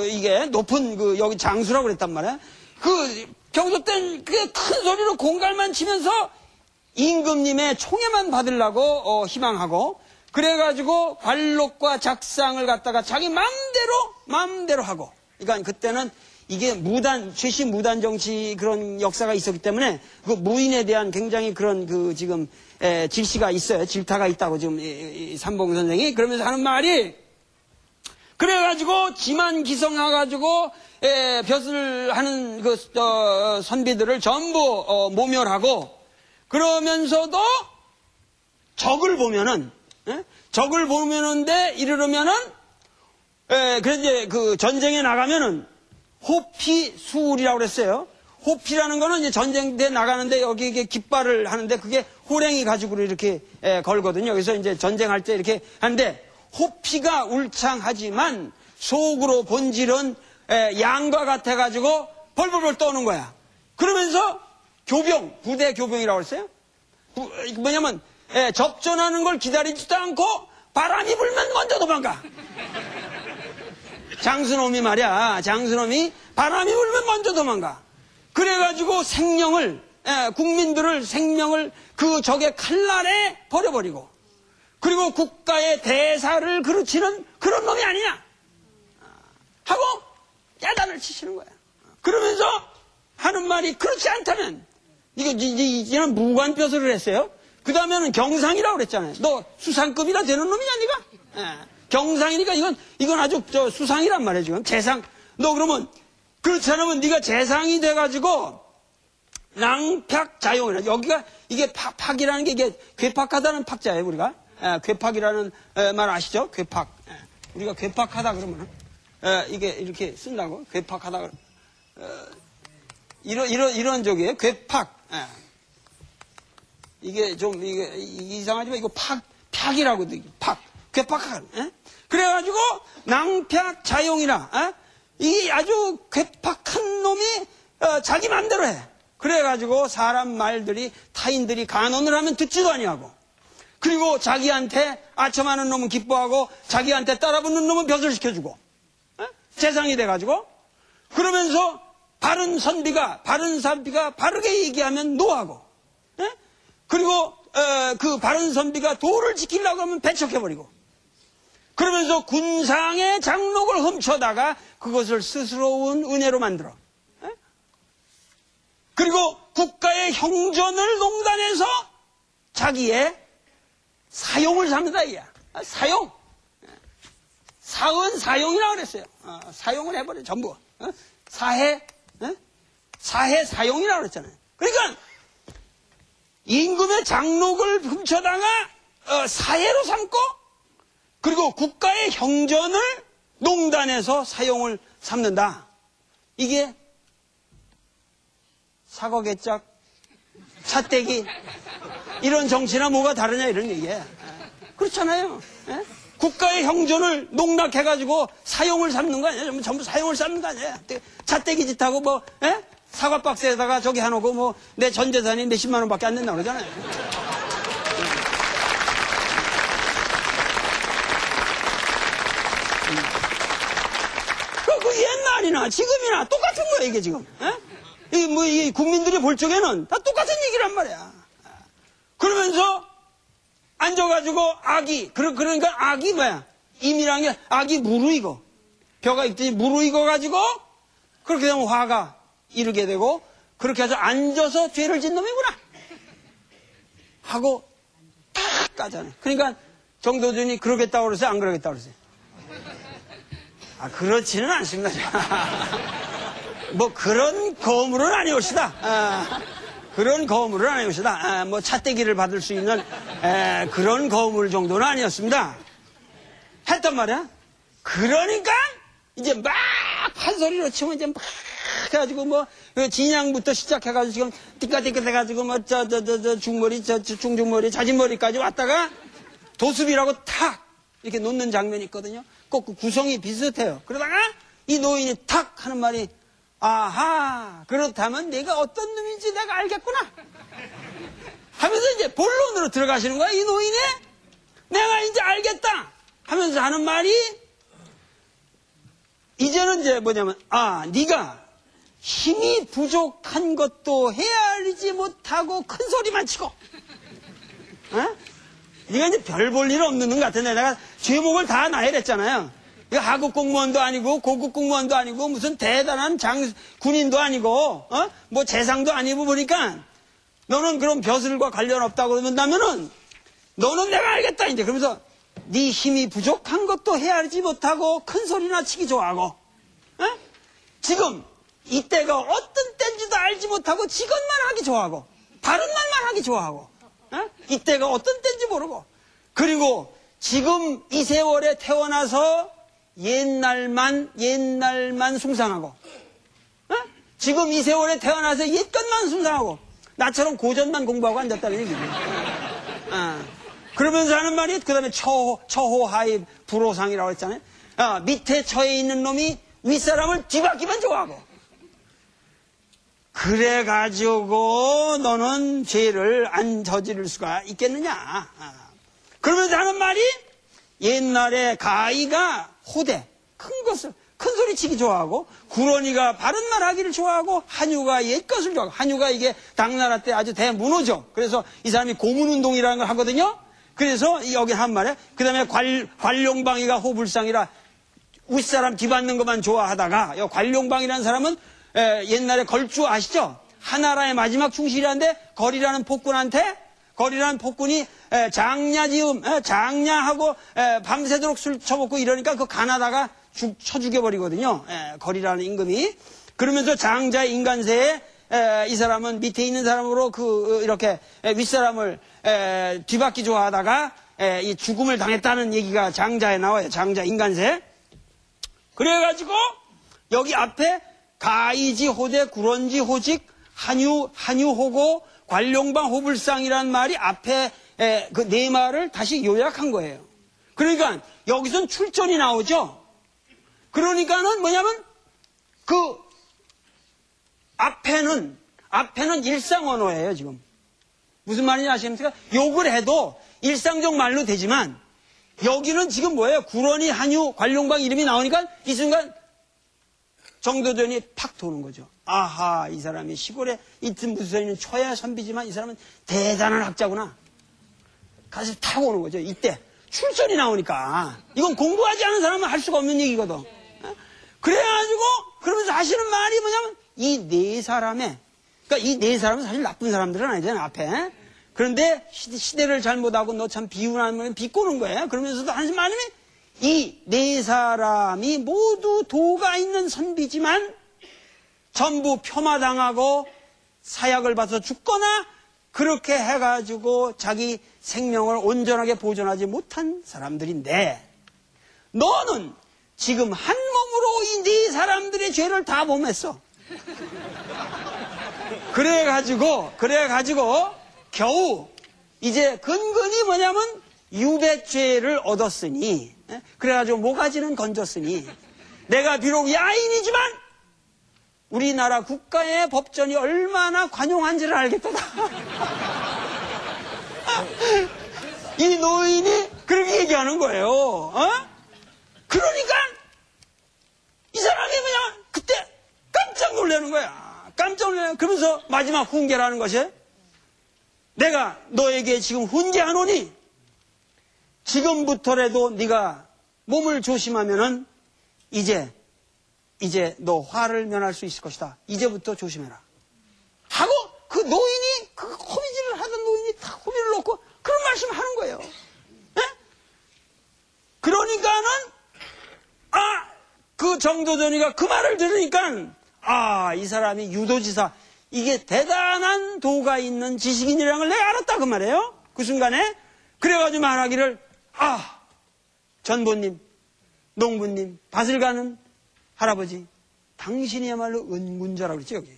이게 높은 여기 장수라고 그랬단 말이야. 평소 때는 큰 소리로 공갈만 치면서 임금님의 총애만 받으려고 희망하고 그래가지고 관록과 작상을 갖다가 자기 마음대로 하고 그러니까 그때는 이게 최신 무단 정치 그런 역사가 있었기 때문에 그 무인에 대한 굉장히 그런 지금 질시가 있어요. 질타가 있다고 지금 삼봉 선생이 그러면서 하는 말이 그래가지고 지만 기성해가지고 벼슬 하는 그 선비들을 전부 모멸하고, 그러면서도 적을 보면은, 적을 보면은데 이르면은, 그래서 이제 그 전쟁에 나가면은 호피수울이라고 그랬어요. 호피라는 거는 이제 전쟁대 나가는데 여기 이게 깃발을 하는데 그게 호랭이 가죽으로 이렇게 걸거든요. 그래서 이제 전쟁할 때 이렇게 하는데, 호피가 울창하지만 속으로 본질은 양과 같아가지고 벌벌벌 떠는 거야. 그러면서 교병, 부대 교병이라고 했어요. 뭐냐면 접전하는 걸 기다리지도 않고 바람이 불면 먼저 도망가. 장수놈이 말이야. 장수놈이 바람이 불면 먼저 도망가. 그래가지고 생명을, 국민들을 생명을 그 적의 칼날에 버려버리고, 그리고 국가의 대사를 그르치는 그런 놈이 아니냐 하고 야단을 치시는 거야. 그러면서 하는 말이, 그렇지 않다면 이제는 무관벼슬을 했어요. 그 다음에는 경상이라고 그랬잖아요. 너 수상급이라 되는 놈이냐 니가? 경상이니까 이건 아주 수상이란 말이에요. 지금 재상. 너 그러면 그렇지 않으면 네가 재상이 돼가지고 낭팍자용이라. 여기가 이게 팍이라는 게 이게 괴팍하다는 팍자예요. 우리가 괴팍이라는 말 아시죠? 괴팍. 우리가 괴팍하다 그러면 이게 이렇게 쓴다고. 괴팍하다. 이런 적이에요. 괴팍. 이게 좀 이게 이상하지만 이거 팍이라고 팍. 괴팍한. 그래가지고 낭팍자용이라. 이 아주 괴팍한 놈이 자기 마음대로 해. 그래가지고 사람 말들이 타인들이 간언을 하면 듣지도 아니하고, 그리고 자기한테 아첨하는 놈은 기뻐하고 자기한테 따라붙는 놈은 벼슬시켜주고 재상이 돼가지고, 그러면서 바른 선비가 바르게 얘기하면 노하고, 그리고 그 바른 선비가 도를 지키려고 하면 배척해버리고, 그러면서 군상의 장록을 훔쳐다가 그것을 스스로운 은혜로 만들어. 그리고 국가의 형전을 농단해서 자기의 사용을 삼는다 이야. 사용. 사은 사용이라고 그랬어요. 사용을 해버려 전부. 사해 사용이라고 그랬잖아요. 그러니까 임금의 장록을 훔쳐다가 사해로 삼고, 그리고 국가의 형전을 농단해서 사용을 삼는다. 이게 사거개짝, 차떼기 이런 정치나 뭐가 다르냐 이런 얘기예요. 그렇잖아요. 국가의 형전을 농락해가지고 사용을 삼는 거 아니에요? 전부 사용을 삼는 거 아니에요? 차떼기 짓하고 뭐 사과 박스에다가 저기 해놓고 뭐 내 전 재산이 몇십만 원밖에 안 된다 그러잖아요. 그 옛날이나 지금이나 똑같은 거야 이게 지금. 이 국민들이 볼 적에는 다 똑같은 얘기란 말이야. 그러면서 앉아가지고 악이, 그러니까 악이 뭐야? 임이란 게 악이 무르익어. 벼가 있더니 무르익어가지고 그렇게 되면 화가 이르게 되고, 그렇게 해서 앉아서 죄를 짓는 놈이구나 하고 딱 까잖아요. 그러니까 정도준이 그러겠다고 그러세요? 안 그러겠다고 그러세요? 그렇지는 않습니다. 뭐 그런 거물은 아니옵시다. 그런 거물은 아니옵시다. 뭐 차떼기를 받을 수 있는 그런 거물 정도는 아니었습니다. 했단 말이야. 그러니까 이제 막 판소리로 치면 이제 막 해가지고 뭐 진양부터 시작해가지고 지금 띠까띠까 돼가지고 뭐 중머리 중중머리 자진머리까지 왔다가 도수비라고 탁 이렇게 놓는 장면이 있거든요. 꼭 그 구성이 비슷해요. 그러다가 이 노인이 탁 하는 말이, 아하, 그렇다면 내가 어떤 놈인지 내가 알겠구나 하면서 이제 본론으로 들어가시는 거야. 이 노인이 내가 이제 알겠다 하면서 하는 말이, 이제는 이제 뭐냐면, 네가 힘이 부족한 것도 헤아리지 못하고 큰 소리만 치고, 네가 이제 별 볼 일 없는 것 같은데 내가 죄목을 다 나열했잖아요. 이거 하급 공무원도 아니고 고급 공무원도 아니고 무슨 대단한 군인도 아니고 뭐 재상도 아니고 보니까 너는 그런 벼슬과 관련 없다고 그러면은 너는 내가 알겠다 이제. 그러면서 네 힘이 부족한 것도 헤아리지 못하고 큰 소리나 치기 좋아하고, 어? 지금 이때가 어떤 때인지도 알지 못하고 지것만 하기 좋아하고, 바른 말만 하기 좋아하고, 어? 이때가 어떤 때인지 모르고, 그리고 지금 이 세월에 태어나서 옛날만 숭상하고, 어? 지금 이 세월에 태어나서 옛것만 숭상하고, 나처럼 고전만 공부하고 앉았다는 얘기죠. 그러면서 하는 말이, 그 다음에 처호하이 불호상이라고 했잖아요. 밑에 처해 있는 놈이 윗사람을 뒤바뀌면 좋아하고. 그래가지고 너는 죄를 안 저지를 수가 있겠느냐. 그러면서 하는 말이, 옛날에 가희가 호대, 큰 소리 치기 좋아하고, 구런이가 바른 말 하기를 좋아하고, 한유가 옛것을 좋아하고, 한유가 이게 당나라 때 아주 대문호죠. 그래서 이 사람이 고문운동이라는 걸 하거든요. 그래서 여기 한 말에, 그 다음에 관룡방이가 호불상이라 윗사람 뒤받는 것만 좋아하다가, 관룡방이라는 사람은 옛날에 걸주 아시죠? 하나라의 마지막 충실이라는데, 거리라는 폭군이 장냐하고 밤새도록 술 처먹고 이러니까 그 가나다가 쳐 죽여버리거든요. 거리라는 임금이. 그러면서 장자의 인간세에 이 사람은 밑에 있는 사람으로 이렇게 윗사람을 뒤바퀴 좋아하다가 이 죽음을 당했다는 얘기가 장자에 나와요. 장자 인간세. 그래가지고 여기 앞에 가이지 호대 구런지 호직 한유호고 관룡방 호불상이라는 말이 앞에 그 네 말을 다시 요약한 거예요. 그러니까 여기선 출전이 나오죠. 그러니까는 뭐냐면 그 앞에는 일상 언어예요, 지금. 무슨 말인지 아시겠습니까? 욕을 해도 일상적 말로 되지만 여기는 지금 뭐예요? 구런이 한유 관룡방 이름이 나오니까 이 순간 정도전이 팍 도는 거죠. 아하, 이 사람이 시골에 있든 무슨 있는 초야 선비지만 이 사람은 대단한 학자구나. 가서 타고 오는 거죠. 이때 출전이 나오니까 이건 공부하지 않은 사람은 할 수가 없는 얘기거든. 그래가지고 그러면서 하시는 말이 뭐냐면 이 네 사람의, 그러니까 이 네 사람은 사실 나쁜 사람들은 아니잖아요, 앞에. 그런데 시대를 잘못하고 너 참 비운하면 비꼬는 거예요. 그러면서도 하는 말이 이 네 사람이 모두 도가 있는 선비지만 전부 폄하당하고 사약을 받아서 죽거나 그렇게 해가지고 자기 생명을 온전하게 보존하지 못한 사람들인데, 너는 지금 한 몸으로 이 네 사람들의 죄를 다 범했어. 그래가지고 겨우 이제 근근히 뭐냐면 유배죄를 얻었으니, 그래가지고 모가지는 건졌으니, 내가 비록 야인이지만 우리나라 국가의 법전이 얼마나 관용한지를 알겠도다. 이 노인이 그렇게 얘기하는 거예요. 그러니까 이 사람이 그냥 그때 깜짝 놀라는 거야. 깜짝 놀라는. 그러면서 마지막 훈계라는 것이, 내가 너에게 지금 훈계하노니 지금부터라도 네가 몸을 조심하면은 이제 너 화를 면할 수 있을 것이다. 이제부터 조심해라. 하고 그 노인이, 그 호미질을 하던 노인이 다 호미를 놓고 그런 말씀을 하는 거예요. 네? 그러니까는 그 정도전이가 그 말을 들으니까 이 사람이 유도지사, 이게 대단한 도가 있는 지식인이라는 걸 내가 알았다 그 말이에요. 그 순간에. 그래가지고 말하기를, 전보님, 농부님, 밭을 가는 할아버지, 당신이야말로 은군자라고 그랬죠, 여기.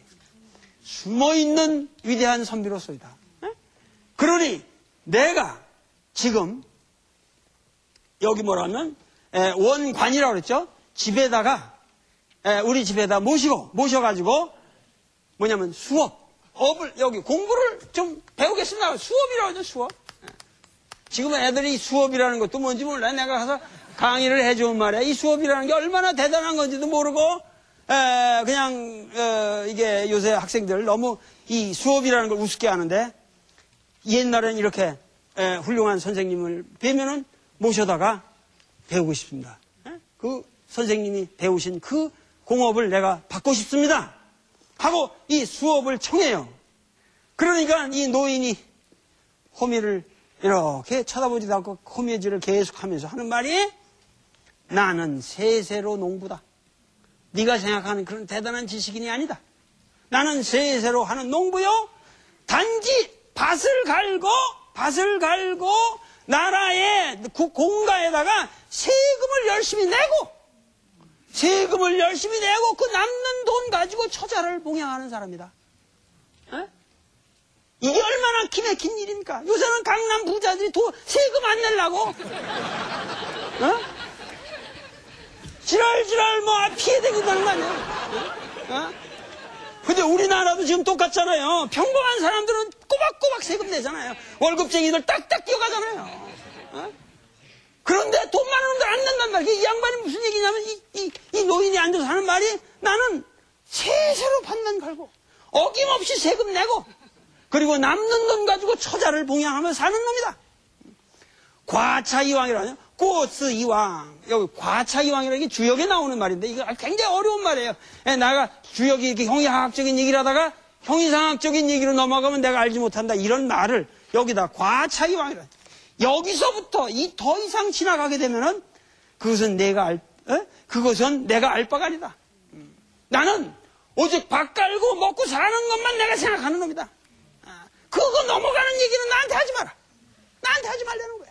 숨어있는 위대한 선비로소이다. 그러니 내가 지금 여기 뭐라면 원관이라고 그랬죠. 집에다가 우리 집에다 모셔가지고 뭐냐면 업을 여기 공부를 좀 배우겠습니다. 수업이라고 하죠, 수업. 지금은 애들이 수업이라는 것도 뭔지 몰라. 내가 가서 강의를 해주면 말이야. 이 수업이라는 게 얼마나 대단한 건지도 모르고 그냥 이게 요새 학생들 너무 이 수업이라는 걸 우습게 하는데, 옛날엔 이렇게 훌륭한 선생님을 뵈면은 모셔다가 배우고 싶습니다. 그 선생님이 배우신 그 공업을 내가 받고 싶습니다 하고 이 수업을 청해요. 그러니까 이 노인이 호미를 이렇게 쳐다보지도 않고 호미질을 계속하면서 하는 말이 나는 세세로 농부다. 네가 생각하는 그런 대단한 지식인이 아니다. 나는 세세로 하는 농부요. 단지 밭을 갈고 나라의 공가에다가 세금을 열심히 내고 그 남는 돈 가지고 처자를 봉양하는 사람이다. 에? 이게 얼마나 기맥힌 일입니까? 요새는 강남 부자들이 세금 안 내려고 지랄지랄 피해대고 그러는 거 아니야? 근데 우리나라도 지금 똑같잖아요. 평범한 사람들은 꼬박꼬박 세금 내잖아요. 월급쟁이들 딱딱 뛰어가잖아요. 그런데 돈 많은 놈들 안 낸단 말이에요. 이 양반이 무슨 얘기냐면 이 노인이 앉아서 하는 말이 나는 세세로 밭만 갈고 어김없이 세금 내고 그리고 남는 돈 가지고 처자를 봉양하며 사는 놈이다. 과차이왕이라뇨. 꽃이왕. 여기 과차이왕이라는 게 주역에 나오는 말인데 이거 굉장히 어려운 말이에요. 내가 주역이 이렇게 형이상학적인 얘기를 하다가 형이상학적인 얘기로 넘어가면 내가 알지 못한다. 이런 말을 여기다 과차이왕이라. 여기서부터 더 이상 지나가게 되면은 그것은 내가 알 바가 아니다. 나는 오직 밥 깔고 먹고 사는 것만 내가 생각하는 놈이다. 그거 넘어가는 얘기는 나한테 하지 마라. 나한테 하지 말라는 거야.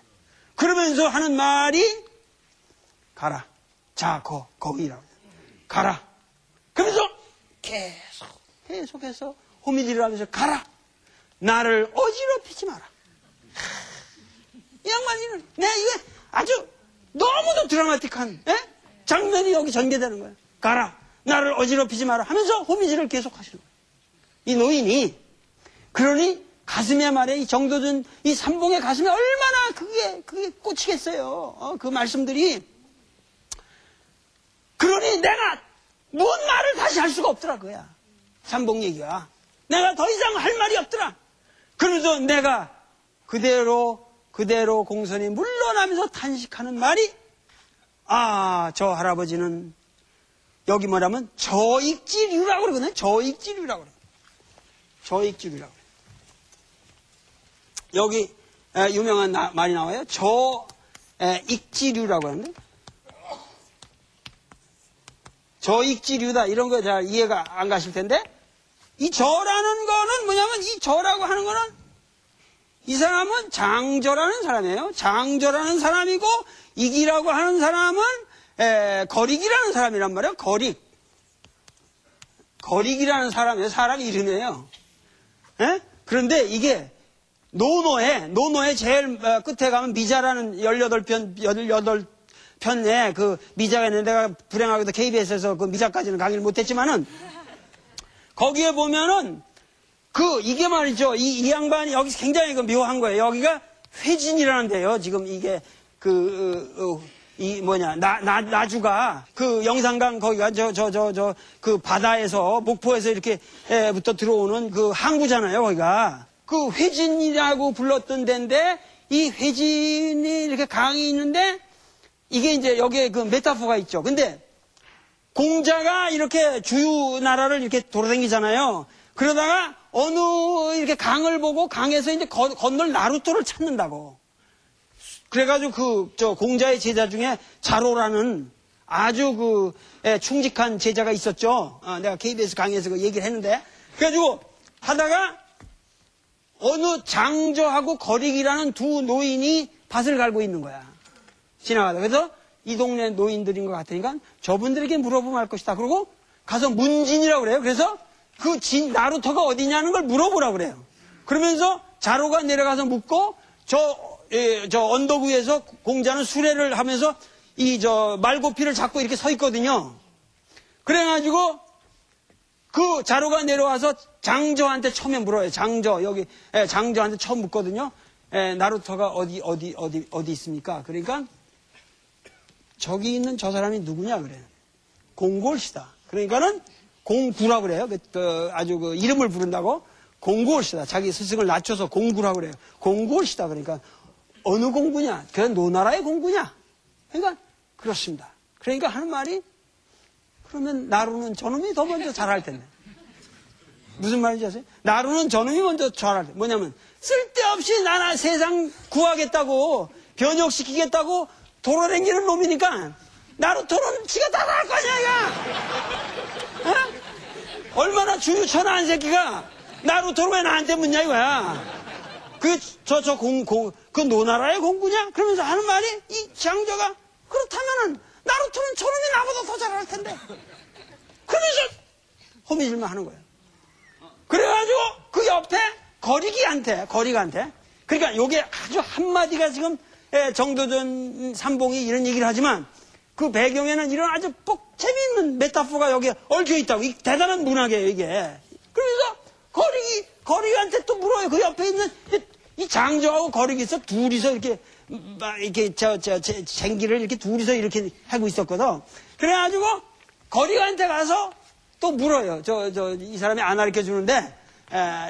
그러면서 하는 말이 가라. 자, 거기라고. 가라. 그러면서 계속해서 호미질을 하면서 가라. 나를 어지럽히지 마라. 이 양반이는 이게 아주 너무도 드라마틱한 장면이 여기 전개되는 거예요. 가라. 나를 어지럽히지 마라 하면서 호미질을 계속 하시는 거예요. 이 노인이 그러니 가슴에 말해 이 정도전 이 삼봉의 가슴에 얼마나 그게 꽂히겠어요. 그 말씀들이. 그러니 내가 뭔 말을 다시 할 수가 없더라 그거야. 삼봉 얘기가. 내가 더 이상 할 말이 없더라. 그래서 내가 그대로 공손히 물러나면서 탄식하는 말이 저 할아버지는 여기 뭐라면 저익지류라고 그러거든요. 저익지류라고 그래요. 저익지류라고 그래요. 여기 유명한 말이 나와요. 저익지류라고 하는데 저익지류다 이런 거 잘 이해가 안 가실 텐데 이 저라는 거는 뭐냐면 이 저라고 하는 거는 이 사람은 장저라는 사람이에요. 장저라는 사람이고 익이라고 하는 사람은 거릭이라는 사람이란 말이에요. 거릭이라는 사람이에요. 사람 이름이에요. 그런데 이게 노노에 제일 끝에 가면 미자라는 18편에 그 미자가 있는데 내가 불행하게도 KBS에서 그 미자까지는 강의를 못했지만은 거기에 보면은 이게 말이죠. 이 양반이 여기 굉장히 묘한 거예요. 여기가 회진이라는 데요. 지금 이게 나주가 그 영산강 거기가 그 바다에서 목포에서 이렇게 부터 들어오는 그 항구잖아요. 거기가 그 회진이라고 불렀던 데인데 이 회진이 이렇게 강이 있는데 이게 이제 여기에 그 메타포가 있죠. 근데 공자가 이렇게 주유 나라를 이렇게 돌아다니잖아요. 그러다가 어느 이렇게 강을 보고 강에서 이제 건널 나루토를 찾는다고. 그래가지고 공자의 제자 중에 자로라는 아주 충직한 제자가 있었죠. 내가 KBS 강의에서 그 얘기를 했는데. 그래가지고 하다가 어느 장저하고 거릭이라는 두 노인이 밭을 갈고 있는 거야. 지나가다. 그래서 이 동네 노인들인 것 같으니까 저분들에게 물어보면 알 것이다. 그러고 가서 문진이라고 그래요. 그래서 나루터가 어디냐는 걸 물어보라고 그래요. 그러면서 자로가 내려가서 묻고 저 언덕 위에서 공자는 수레를 하면서 말고피를 잡고 이렇게 서 있거든요. 그래가지고 그 자로가 내려와서 장저한테 처음에 물어요. 장저한테 처음 묻거든요. 나루터가 어디 있습니까? 그러니까 저기 있는 저 사람이 누구냐 그래요. 공골시다. 그러니까는 공구라 그래요. 아주 이름을 부른다고 공구올시다. 자기 스승을 낮춰서 공구라고 그래요. 공구올시다. 그러니까 어느 공구냐? 그냥 노나라의 공구냐? 그러니까 그렇습니다. 그러니까 하는 말이 그러면 나루는 저놈이 더 먼저 잘할 텐데. 무슨 말인지 아세요? 나루는 저놈이 먼저 절하래. 뭐냐면 쓸데없이 나나 세상 구하겠다고 변혁시키겠다고 돌아다니는 놈이니까 나루토는 지가 다 할 거 아니야, 이거. 어? 얼마나 주유천한 새끼가 나루토를 왜 나한테 묻냐 이거야. 그 노나라의 공구냐? 그러면서 하는 말이 이 장조가 그렇다면은 나루토는 저놈이 나보다 더 잘할 텐데. 그래서 호미질만 하는 거예요. 그래가지고 그 옆에 거리기한테 그러니까 요게 아주 한마디가 지금 정도전 삼봉이 이런 얘기를 하지만 그 배경에는 이런 아주 재미있는 메타포가 여기에 얽혀있다고. 이 대단한 문학이에요 이게. 그래서 거리기한테 또 물어요. 그 옆에 있는 이 장조하고 거리기에서 둘이서 이렇게 쟁기를 이렇게 둘이서 이렇게 하고 있었거든. 그래가지고 거리기한테 가서 또 물어요. 이 사람이 안 가르쳐 주는데,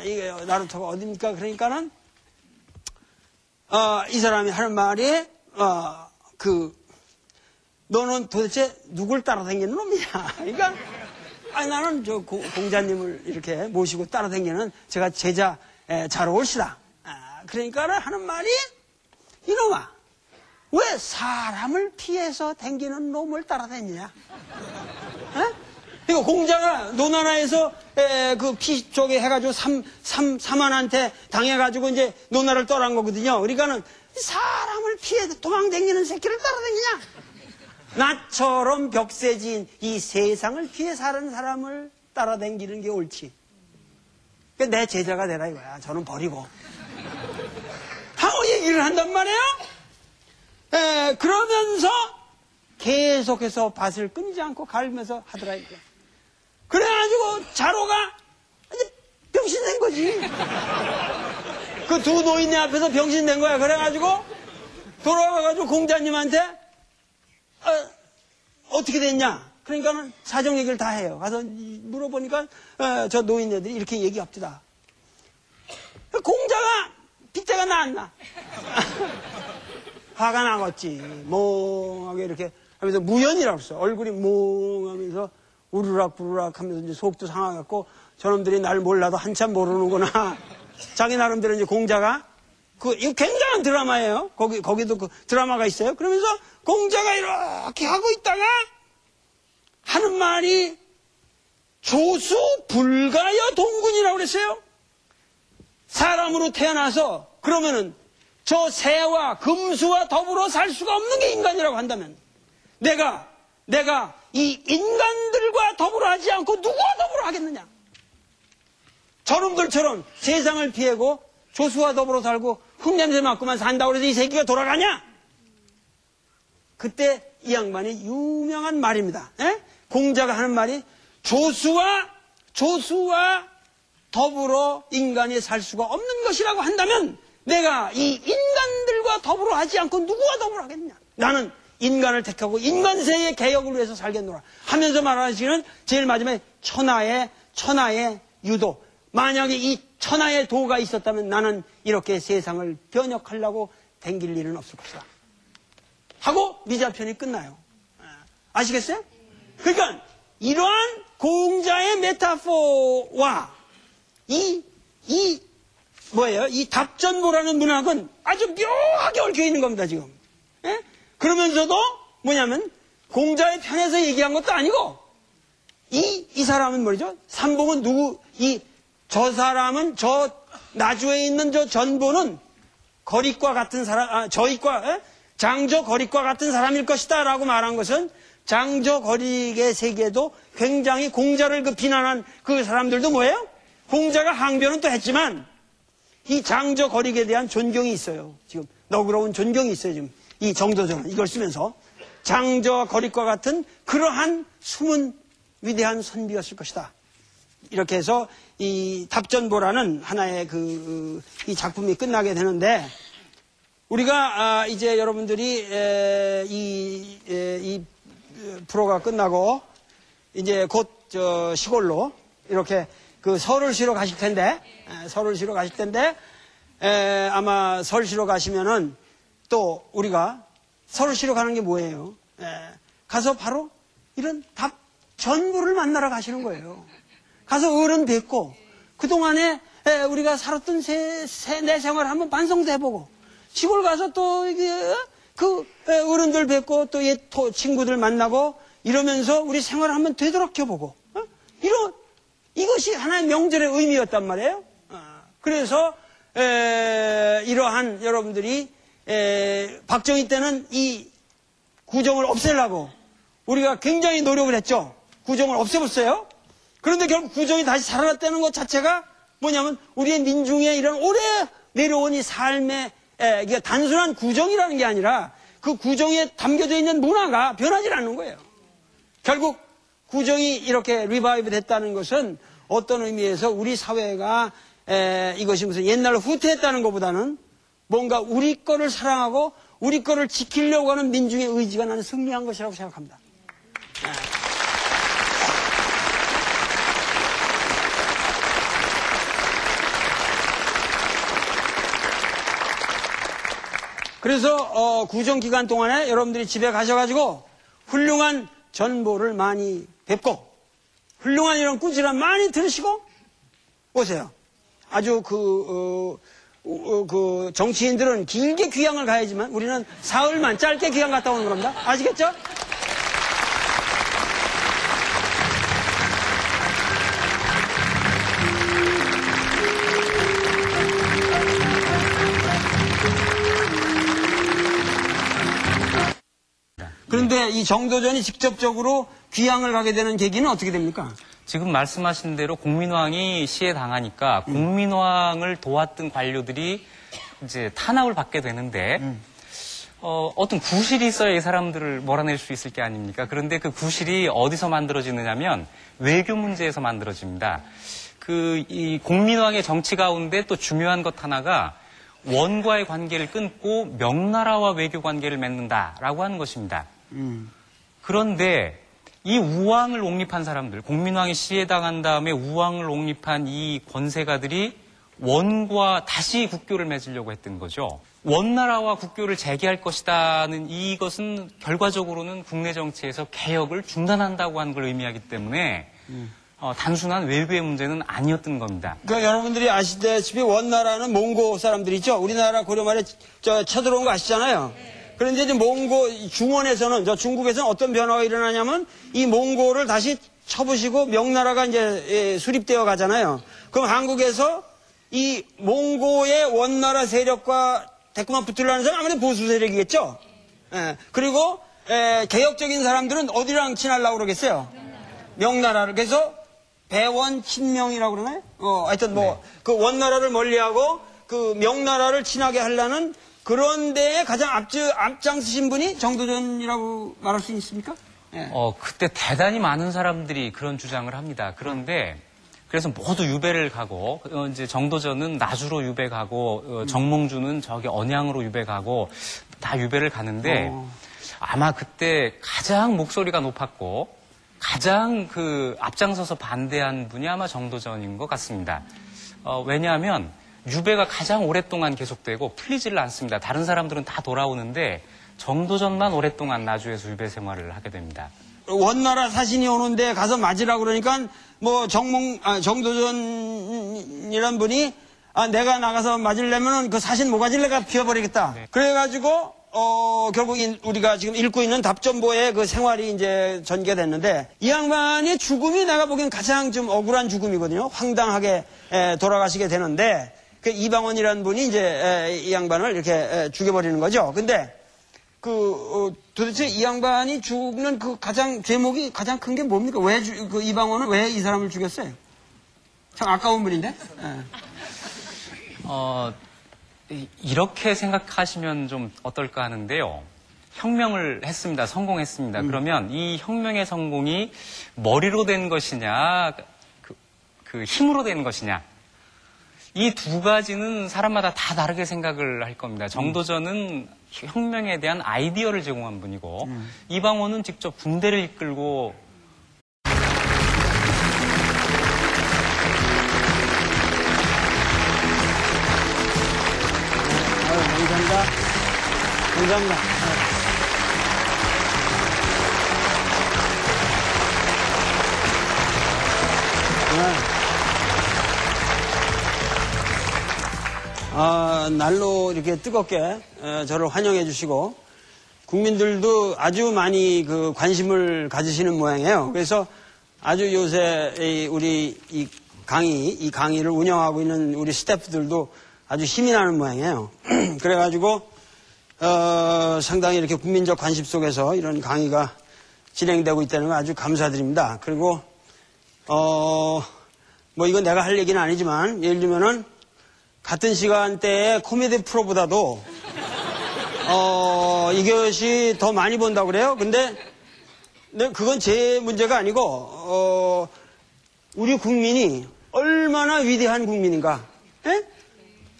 이게 나루토가 어딥니까? 그러니까는, 이 사람이 하는 말이, 너는 도대체 누굴 따라다니는 놈이냐? 그러니까, 나는 공자님을 이렇게 모시고 따라다니는 제가 제자, 잘 올시다. 그러니까는 하는 말이, 이놈아, 왜 사람을 피해서 다니는 놈을 따라다니냐? 이거 공자가 노나라에서 그 피 쪽에 해가지고 삼한한테 당해가지고 이제 노나라를 떠난 거거든요. 그러니까는 사람을 피해 도망다니는 새끼를 따라다니냐? 나처럼 벽세지인 이 세상을 피해 사는 사람을 따라다니는 게 옳지. 그러니까 내 제자가 되라 이거야. 저는 버리고. 하고 얘기를 한단 말이에요. 그러면서 계속해서 밭을 끊지 않고 갈면서 하더라 이거야. 그래가지고 자로가 병신된 거지. 그 두 노인네 앞에서 병신된 거야. 그래가지고 돌아가가지고 공자님한테 어떻게 됐냐? 그러니까는 사정 얘기를 다 해요. 가서 물어보니까 저 노인네들이 이렇게 얘기합니다. 공자가 빗대가 나왔나? 화가 나겠지. 멍하게 이렇게 하면서 무연이라고 했어. 얼굴이 멍하면서 우르락부르락 하면서 이제 속도 상하갖고 저놈들이 날 몰라도 한참 모르는구나. 자기 나름대로 이제 공자가 이거 굉장한 드라마예요. 거기도 그 드라마가 있어요. 그러면서 공자가 이렇게 하고 있다가 하는 말이 조수 불가여 동군이라고 그랬어요. 사람으로 태어나서 그러면은 저 새와 금수와 더불어 살 수가 없는 게 인간이라고 한다면 내가 이 인간들과 더불어 하지 않고 누구와 더불어 하겠느냐? 저놈들처럼 세상을 피하고 조수와 더불어 살고 흙냄새 맡고만 산다고 해서 이 새끼가 돌아가냐? 그때 이 양반이 유명한 말입니다. 공자가 하는 말이 조수와 더불어 인간이 살 수가 없는 것이라고 한다면 내가 이 인간들과 더불어 하지 않고 누구와 더불어 하겠느냐? 나는 인간을 택하고 인간세의 개혁을 위해서 살겠노라 하면서 말하시는 제일 마지막에 천하의 유도. 만약에 이 천하의 도가 있었다면 나는 이렇게 세상을 변혁하려고 댕길 일은 없을 것이다 하고 미자편이 끝나요. 아시겠어요? 그러니까 이러한 공자의 메타포와 이 답전보라는 문학은 아주 묘하게 얽혀 있는 겁니다, 지금. 그러면서도 뭐냐면 공자의 편에서 얘기한 것도 아니고 이 사람은 뭐죠? 삼봉은 저 사람은 저 나주에 있는 저 전보는 거릿과 같은 사람, 장조 거릿과 같은 사람일 것이다 라고 말한 것은 장조 거릿의 세계도 굉장히 공자를 비난한 그 사람들도 뭐예요? 공자가 항변은 또 했지만 이 장조 거릿에 대한 존경이 있어요. 지금 너그러운 존경이 있어요. 지금 이 정도전 이걸 쓰면서 장조와 거릿과 같은 그러한 숨은 위대한 선비였을 것이다. 이렇게 해서 이 답전보라는 하나의 이 작품이 끝나게 되는데 우리가 이제 여러분들이 이 프로가 끝나고 이제 곧 시골로 이렇게 설을 쉬러 가실 텐데 아마 설 쉬러 가시면은 또 우리가 설을 쉬러 가는 게 뭐예요? 가서 바로 이런 답전보를 만나러 가시는 거예요. 가서 어른 뵙고 그동안에 우리가 살았던 내 생활을 한번 반성도 해보고, 시골 가서 또 이게 어른들 뵙고 또 옛 친구들 만나고 이러면서 우리 생활을 한번 되돌아켜보고, 이것이 하나의 명절의 의미였단 말이에요. 그래서 이러한 여러분들이 박정희 때는 이 구정을 없애려고 우리가 굉장히 노력을 했죠. 구정을 없애봤어요. 그런데 결국 구정이 다시 살아났다는 것 자체가 뭐냐면 우리의 민중의 이런 오래 내려온 이 삶의 이게 단순한 구정이라는 게 아니라 그 구정에 담겨져 있는 문화가 변하지 않는 거예요. 결국 구정이 이렇게 리바이브 됐다는 것은 어떤 의미에서 우리 사회가 이것이 무슨 옛날로 후퇴했다는 것보다는 뭔가 우리 거를 사랑하고 우리 거를 지키려고 하는 민중의 의지가 나는 승리한 것이라고 생각합니다. 그래서 구정 기간 동안에 여러분들이 집에 가셔가지고 훌륭한 전보를 많이 뵙고 훌륭한 이런 꾸지람 많이 들으시고 오세요. 아주 정치인들은 길게 귀향을 가야지만 우리는 사흘만 짧게 귀향 갔다 오는 겁니다. 아시겠죠? 그런데 이 정도전이 직접적으로 귀향을 가게 되는 계기는 어떻게 됩니까? 지금 말씀하신 대로 공민왕이 시해 당하니까 공민왕을 도왔던 관료들이 이제 탄압을 받게 되는데 어떤 구실이 있어야 이 사람들을 몰아낼 수 있을 게 아닙니까? 그런데 그 구실이 어디서 만들어지느냐면 외교 문제에서 만들어집니다. 이 공민왕의 정치 가운데 또 중요한 것 하나가 원과의 관계를 끊고 명나라와 외교 관계를 맺는다라고 하는 것입니다. 그런데 이 우왕을 옹립한 사람들, 공민왕이 시해당한 다음에 우왕을 옹립한 이 권세가들이 원과 다시 국교를 맺으려고 했던 거죠. 원나라와 국교를 재개할 것이다는 이것은 결과적으로는 국내 정치에서 개혁을 중단한다고 하는 걸 의미하기 때문에 단순한 외교의 문제는 아니었던 겁니다. 그러니까 여러분들이 아시다시피 원나라는 몽고 사람들이죠. 우리나라 고려 말에 쳐들어온 거 아시잖아요. 그런데 이제 몽고 중원에서는 중국에서는 어떤 변화가 일어나냐면 이 몽고를 다시 쳐부시고 명나라가 이제 수립되어 가잖아요. 그럼 한국에서 이 몽고의 원나라 세력과 대꾸만 붙으려는 사람은 아무래도 보수 세력이겠죠. 그리고 개혁적인 사람들은 어디랑 친하려고 그러겠어요? 명나라를. 그래서 배원 친명이라고 그러나요? 하여튼 그 원나라를 멀리하고 그 명나라를 친하게 하려는 그런 데에 가장 앞장서신 분이 정도전이라고 말할 수 있습니까? 예. 그때 대단히 많은 사람들이 그런 주장을 합니다. 그런데 그래서 모두 유배를 가고 이제 정도전은 나주로 유배 가고 정몽주는 저기 언양으로 유배 가고 다 유배를 가는데 아마 그때 가장 목소리가 높았고 가장 앞장서서 반대한 분이 아마 정도전인 것 같습니다. 왜냐하면 유배가 가장 오랫동안 계속되고 풀리지를 않습니다. 다른 사람들은 다 돌아오는데 정도전만 오랫동안 나주에서 유배 생활을 하게 됩니다. 원나라 사신이 오는데 가서 맞으라고 그러니까 정도전이란 분이 내가 나가서 맞으려면 그 사신 모가지를 피워버리겠다. 네. 그래가지고 결국 우리가 지금 읽고 있는 답전보의 그 생활이 이제 전개됐는데 이 양반의 죽음이 내가 보기엔 가장 좀 억울한 죽음이거든요. 황당하게 돌아가시게 되는데 그 이방원이라는 분이 이제 이 양반을 이렇게 죽여버리는 거죠. 근데 도대체 이 양반이 죽는 제목이 가장 큰 게 뭡니까? 왜 이방원은 왜 이 사람을 죽였어요? 참 아까운 분인데? 이렇게 생각하시면 좀 어떨까 하는데요. 혁명을 했습니다. 성공했습니다. 그러면 이 혁명의 성공이 머리로 된 것이냐, 힘으로 된 것이냐. 이 두 가지는 사람마다 다 다르게 생각을 할 겁니다. 정도전은 혁명에 대한 아이디어를 제공한 분이고 이방원은 직접 군대를 이끌고 감사합니다. 감사합니다. 날로 이렇게 뜨겁게 저를 환영해 주시고 국민들도 아주 많이 그 관심을 가지시는 모양이에요. 그래서 아주 요새 우리 이 강의를 운영하고 있는 우리 스태프들도 아주 힘이 나는 모양이에요. 그래가지고 상당히 이렇게 국민적 관심 속에서 이런 강의가 진행되고 있다는 거 아주 감사드립니다. 그리고 뭐 이건 내가 할 얘기는 아니지만 예를 들면은 같은 시간대에 코미디 프로보다도 이것이 더 많이 본다고 그래요. 근데 그건 제 문제가 아니고 우리 국민이 얼마나 위대한 국민인가. 에?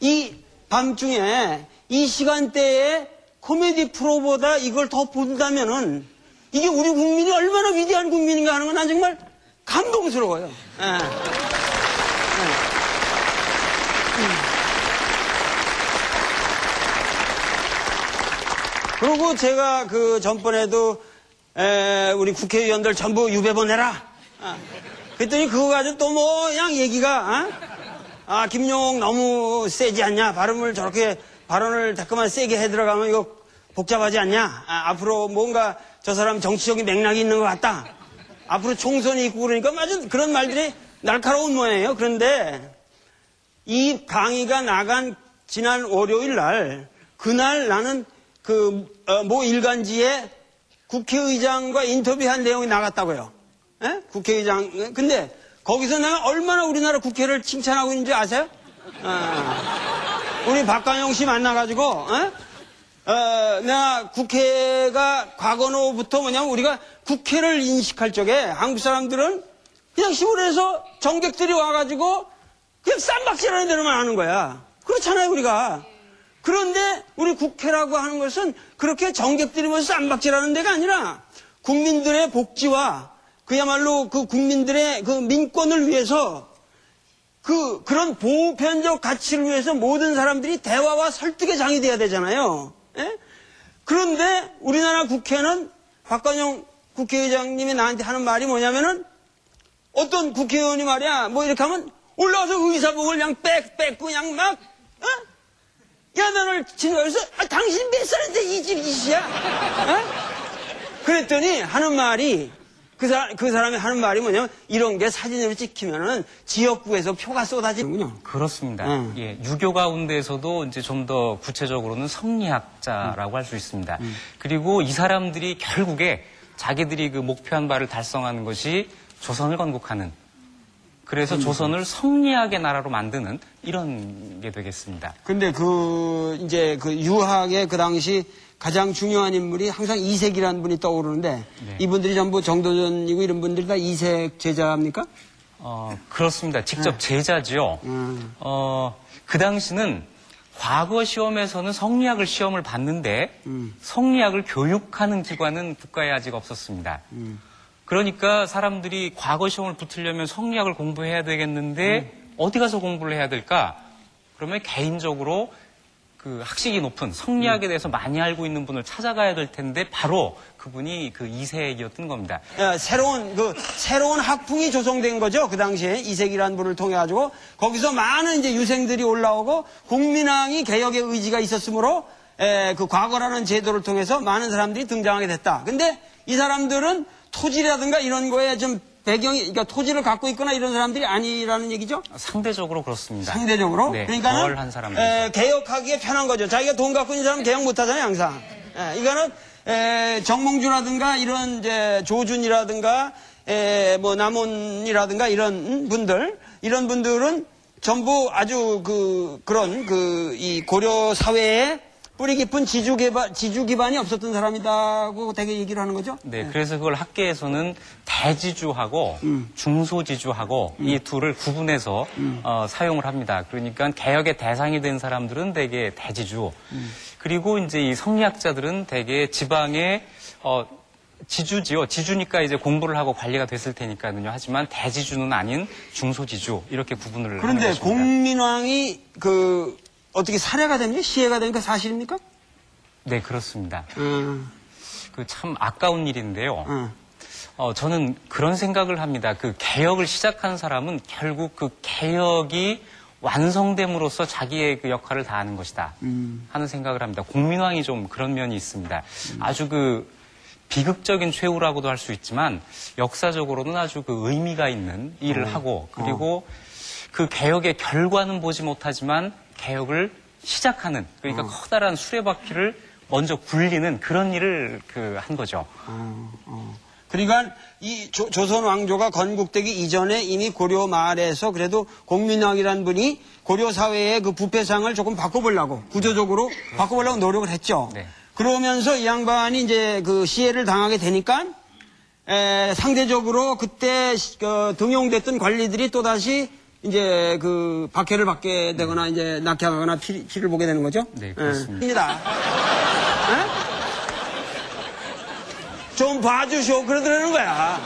이 밤중에 이 시간대에 코미디 프로보다 이걸 더 본다면은 이게 우리 국민이 얼마나 위대한 국민인가 하는 건 난 정말 감동스러워요. 그리고 제가 그 전번에도 우리 국회의원들 전부 유배 보내라. 그랬더니 그거 가지고 또 뭐 그냥 얘기가 김용옥 너무 세지 않냐? 발언을 자꾸만 세게 해 들어가면 이거 복잡하지 않냐? 앞으로 뭔가 저 사람 정치적인 맥락이 있는 것 같다. 앞으로 총선이 있고 그러니까 맞은 그런 말들이 날카로운 모양이에요. 그런데 이 강의가 나간 지난 월요일 날 그날 나는 모 일간지에 국회의장과 인터뷰한 내용이 나갔다고요. 에? 국회의장. 근데 거기서 내가 얼마나 우리나라 국회를 칭찬하고 있는지 아세요? 우리 박관영 씨 만나가지고, 내가 국회가 과거로부터 뭐냐면 우리가 국회를 인식할 적에 한국 사람들은 그냥 시골에서 정객들이 와가지고 그냥 쌈박질하는 대로만 하는 거야. 그렇잖아요, 우리가. 그런데 우리 국회라고 하는 것은 그렇게 정객들이 모여서 쌈박질하는 데가 아니라 국민들의 복지와 그야말로 그 국민들의 그 민권을 위해서 그런 보편적 가치를 위해서 모든 사람들이 대화와 설득의 장이 돼야 되잖아요. 예? 그런데 우리나라 국회는 박관영 국회의장님이 나한테 하는 말이 뭐냐면은 어떤 국회의원이 말이야 뭐 이렇게 하면 올라와서 의사복을 그냥 뺏고 그냥 막 야단을 치는 거여서 당신 몇 살인데 이 짓이야? 그랬더니 하는 말이 그 사람이 하는 말이 뭐냐면 이런 게 사진으로 찍히면은 지역구에서 표가 쏟아지는군요. 그렇습니다. 예, 유교 가운데에서도 이제 좀 더 구체적으로는 성리학자라고 할 수 있습니다. 그리고 이 사람들이 결국에 자기들이 그 목표한 바를 달성하는 것이 조선을 건국하는 그래서 조선을 성리학의 나라로 만드는 이런 게 되겠습니다. 근데 이제 유학의 그 당시 가장 중요한 인물이 항상 이색이라는 분이 떠오르는데 네. 이분들이 전부 정도전이고 이런 분들이 다 이색 제자입니까? 그렇습니다. 직접 제자죠. 그 당시는 과거 시험에서는 성리학을 시험을 봤는데 성리학을 교육하는 기관은 국가에 아직 없었습니다. 그러니까 사람들이 과거 시험을 붙으려면 성리학을 공부해야 되겠는데 어디 가서 공부를 해야 될까? 그러면 개인적으로 그 학식이 높은 성리학에 대해서 많이 알고 있는 분을 찾아가야 될 텐데 바로 그분이 그 이색이었던 겁니다. 새로운 학풍이 조성된 거죠. 그 당시에 이색이라는 분을 통해 가지고 거기서 많은 이제 유생들이 올라오고 국민왕이 개혁의 의지가 있었으므로 그 과거라는 제도를 통해서 많은 사람들이 등장하게 됐다. 근데 이 사람들은 토지라든가 이런 거에 좀 그러니까 토지를 갖고 있거나 이런 사람들이 아니라는 얘기죠? 상대적으로 그렇습니다. 상대적으로? 네, 그러니까는 덜한 사람들. 개혁하기에 편한 거죠. 자기가 돈 갖고 있는 사람은 개혁 못 하잖아요, 항상. 이거는 정몽주라든가 이런 이제 조준이라든가 뭐 남원이라든가 이런 분들은 전부 아주 이 고려 사회에 뿌리 깊은 지주 기반이 없었던 사람이다고 되게 얘기를 하는 거죠? 네, 그래서 그걸 학계에서는 대지주하고 중소지주하고 이 둘을 구분해서 사용을 합니다. 그러니까 개혁의 대상이 된 사람들은 대개 대지주, 그리고 이제 이 성리학자들은 대개 지방의 지주지요. 지주니까 이제 공부를 하고 관리가 됐을 테니까요. 하지만 대지주는 아닌 중소지주 이렇게 구분을 하는 것입니다. 그런데 공민왕이 어떻게 살해가 됩니까? 시해가 되니까 사실입니까? 네, 그렇습니다. 참 아까운 일인데요. 저는 그런 생각을 합니다. 그 개혁을 시작한 사람은 결국 그 개혁이 완성됨으로써 자기의 그 역할을 다하는 것이다 하는 생각을 합니다. 공민왕이 좀 그런 면이 있습니다. 아주 그 비극적인 최후라고도 할 수 있지만 역사적으로는 아주 그 의미가 있는 일을 하고 그리고 그 개혁의 결과는 보지 못하지만 개혁을 시작하는 그러니까 커다란 수레바퀴를 먼저 굴리는 그런 일을 한 거죠. 그러니까 이 조선 왕조가 건국되기 이전에 이미 고려 말에서 그래도 공민왕이라는 분이 고려 사회의 그 부패상을 조금 바꿔보려고 구조적으로 바꿔보려고 노력을 했죠. 네. 그러면서 이 양반이 이제 그 시해를 당하게 되니까 상대적으로 그때 등용됐던 관리들이 또 다시 이제 그 박해를 받게 되거나 이제 낙향하거나 피를 보게 되는 거죠. 네, 그렇습니다. 좀 봐주쇼 그러더라는 거야.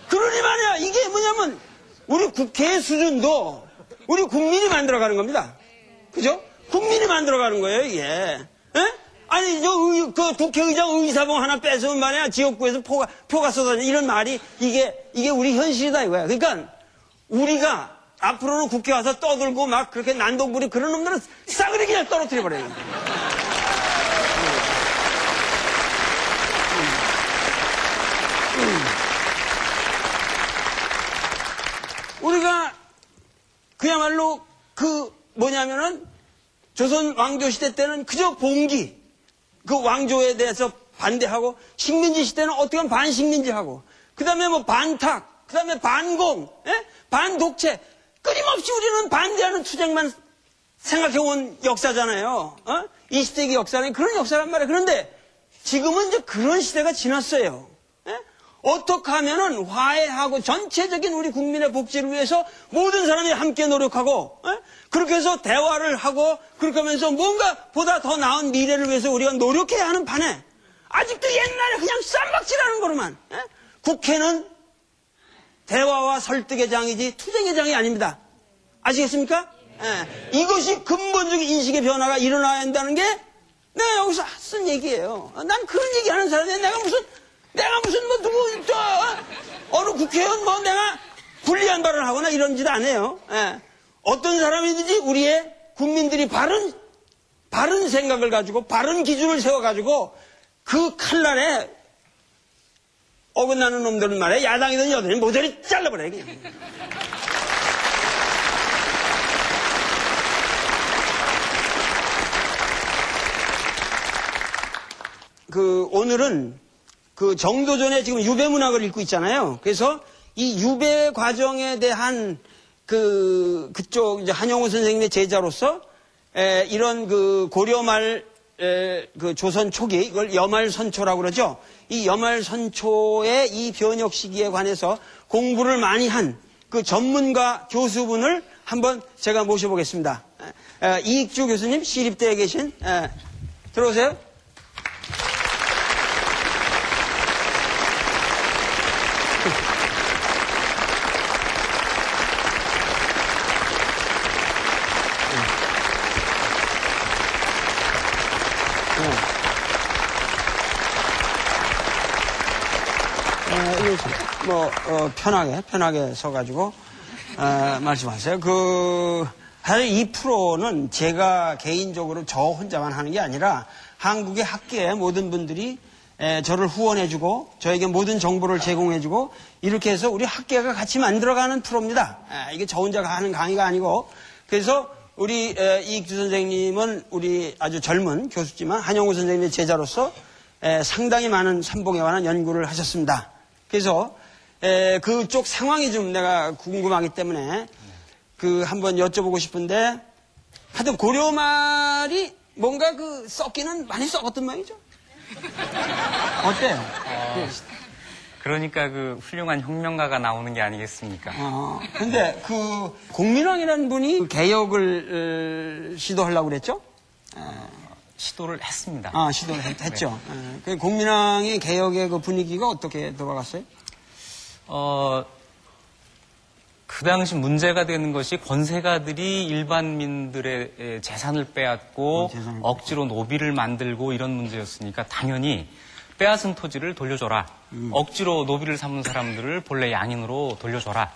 그러니 말이야 이게 뭐냐면 우리 국회의 수준도 우리 국민이 만들어가는 겁니다. 그죠? 국민이 만들어가는 거예요 이게. 에? 아니 그 국회의장 의사봉 하나 뺏으면 말이야 지역구에서 표가 쏟아져 이런 말이 이게 우리 현실이다 이거야. 그러니까 우리가 앞으로는 국회 와서 떠들고 막 그렇게 난동부리 그런 놈들은 싸그리 그냥 떨어뜨려 버려요. 우리가 그야말로 뭐냐면은 조선 왕조 시대 때는 그저 봉기 그 왕조에 대해서 반대하고 식민지 시대는 어떻게 하면 반식민지하고 그 다음에 뭐 반탁 그 다음에 반공 반독재 끊임없이 우리는 반대하는 투쟁만 생각해온 역사잖아요. 20세기 역사는 그런 역사란 말이에요. 그런데 지금은 이제 그런 시대가 지났어요. 어떻게 하면은 화해하고 전체적인 우리 국민의 복지를 위해서 모든 사람이 함께 노력하고 그렇게 해서 대화를 하고 그렇게 하면서 뭔가 보다 더 나은 미래를 위해서 우리가 노력해야 하는 판에 아직도 옛날에 그냥 쌈박질하는 거로만 국회는 대화와 설득의 장이지 투쟁의 장이 아닙니다. 아시겠습니까? 이것이 근본적인 인식의 변화가 일어나야 한다는 게 내가 여기서 쓴 얘기예요. 난 그런 얘기 하는 사람인데 내가 무슨 뭐 누구 어느 국회의원 뭐 내가 불리한 발언을 하거나 이런 짓 안 해요. 어떤 사람이든지 우리의 국민들이 바른 생각을 가지고 바른 기준을 세워가지고 그 칼날에 어긋나는 놈들은 말이야 야당이든 여당이든 모조리 잘라버려요 그냥. 오늘은 정도전에 지금 유배문학을 읽고 있잖아요. 그래서 이 유배 과정에 대한 그쪽 이제 한용우 선생님의 제자로서 이런 고려말 조선 초기 이걸 여말선초라고 그러죠. 이 여말선초의 이 변혁 시기에 관해서 공부를 많이 한 그 전문가 교수분을 한번 제가 모셔보겠습니다. 이익주 교수님 시립대에 계신 들어오세요. 편하게 서가지고, 말씀하세요. 사실 이 프로는 제가 개인적으로 저 혼자만 하는 게 아니라 한국의 학계의 모든 분들이 저를 후원해주고 저에게 모든 정보를 제공해주고 이렇게 해서 우리 학계가 같이 만들어가는 프로입니다. 이게 저 혼자가 하는 강의가 아니고 그래서 우리 이익주 선생님은 우리 아주 젊은 교수지만 한용우 선생님의 제자로서 상당히 많은 삼봉에 관한 연구를 하셨습니다. 그래서 그쪽 상황이 좀 내가 궁금하기 때문에 한번 여쭤보고 싶은데 하여튼 고려말이 뭔가 썩기는 많이 썩었던 모양이죠. 어때요? 그러니까 훌륭한 혁명가가 나오는 게 아니겠습니까? 근데 공민왕이라는 분이 개혁을 시도하려고 그랬죠? 시도를 했습니다. 시도를 했죠. 네. 공민왕의 개혁의 분위기가 어떻게 돌아갔어요? 그 당시 문제가 되는 것이 권세가들이 일반민들의 재산을 빼앗고 억지로 노비를 만들고 이런 문제였으니까 당연히 빼앗은 토지를 돌려줘라. 억지로 노비를 삼은 사람들을 본래 양인으로 돌려줘라.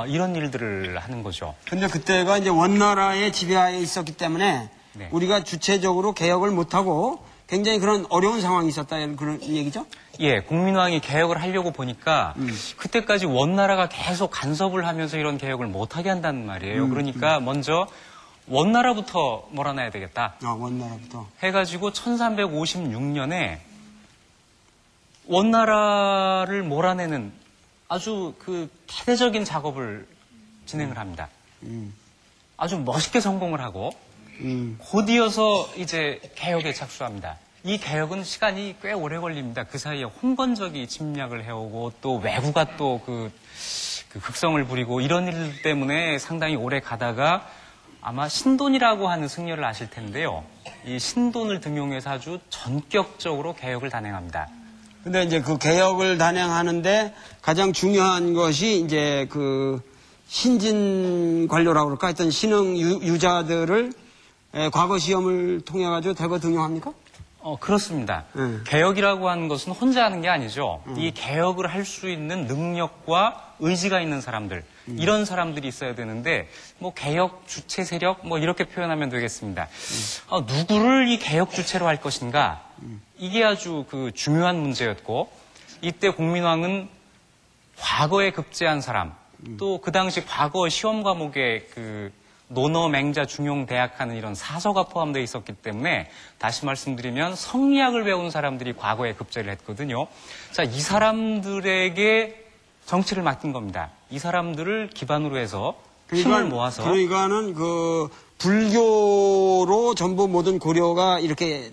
이런 일들을 하는 거죠. 근데 그때가 이제 원나라의 지배하에 있었기 때문에 네. 우리가 주체적으로 개혁을 못하고 굉장히 그런 어려운 상황이 있었다 그런 얘기죠? 예, 국민왕이 개혁을 하려고 보니까 그때까지 원나라가 계속 간섭을 하면서 이런 개혁을 못하게 한다는 말이에요. 그러니까 먼저 원나라부터 몰아내야 되겠다. 원나라부터. 해가지고 1356년에 원나라를 몰아내는 아주 그 대대적인 작업을 진행을 합니다. 아주 멋있게 성공을 하고 곧이어서 이제 개혁에 착수합니다. 이 개혁은 시간이 꽤 오래 걸립니다. 그 사이에 홍건적이 침략을 해오고 또 왜구가 또 그 극성을 부리고 이런 일 때문에 상당히 오래 가다가 아마 신돈이라고 하는 승려를 아실 텐데요. 이 신돈을 등용해서 아주 전격적으로 개혁을 단행합니다. 근데 이제 그 개혁을 단행하는데 가장 중요한 것이 이제 그 신진 관료라고 그럴까 하여튼 신흥 유자들을 과거 시험을 통해 가지고 대거 등용합니까? 그렇습니다. 개혁이라고 하는 것은 혼자 하는 게 아니죠. 이 개혁을 할 수 있는 능력과 의지가 있는 사람들, 이런 사람들이 있어야 되는데, 뭐 개혁 주체 세력, 뭐 이렇게 표현하면 되겠습니다. 누구를 이 개혁 주체로 할 것인가? 이게 아주 그 중요한 문제였고, 이때 국민왕은 과거에 급제한 사람, 또 그 당시 과거 시험 과목에 그 논어, 맹자, 중용, 대학하는 이런 사서가 포함되어 있었기 때문에 다시 말씀드리면 성리학을 배운 사람들이 과거에 급제를 했거든요. 자, 이 사람들에게 정치를 맡긴 겁니다. 이 사람들을 기반으로 해서 힘을 모아서. 그러니까는 그 불교로 전부 모든 고려가 이렇게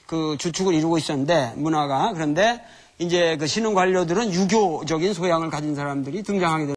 그 주축을 이루고 있었는데 문화가 그런데 이제 그 신흥 관료들은 유교적인 소양을 가진 사람들이 등장하게 됩니다.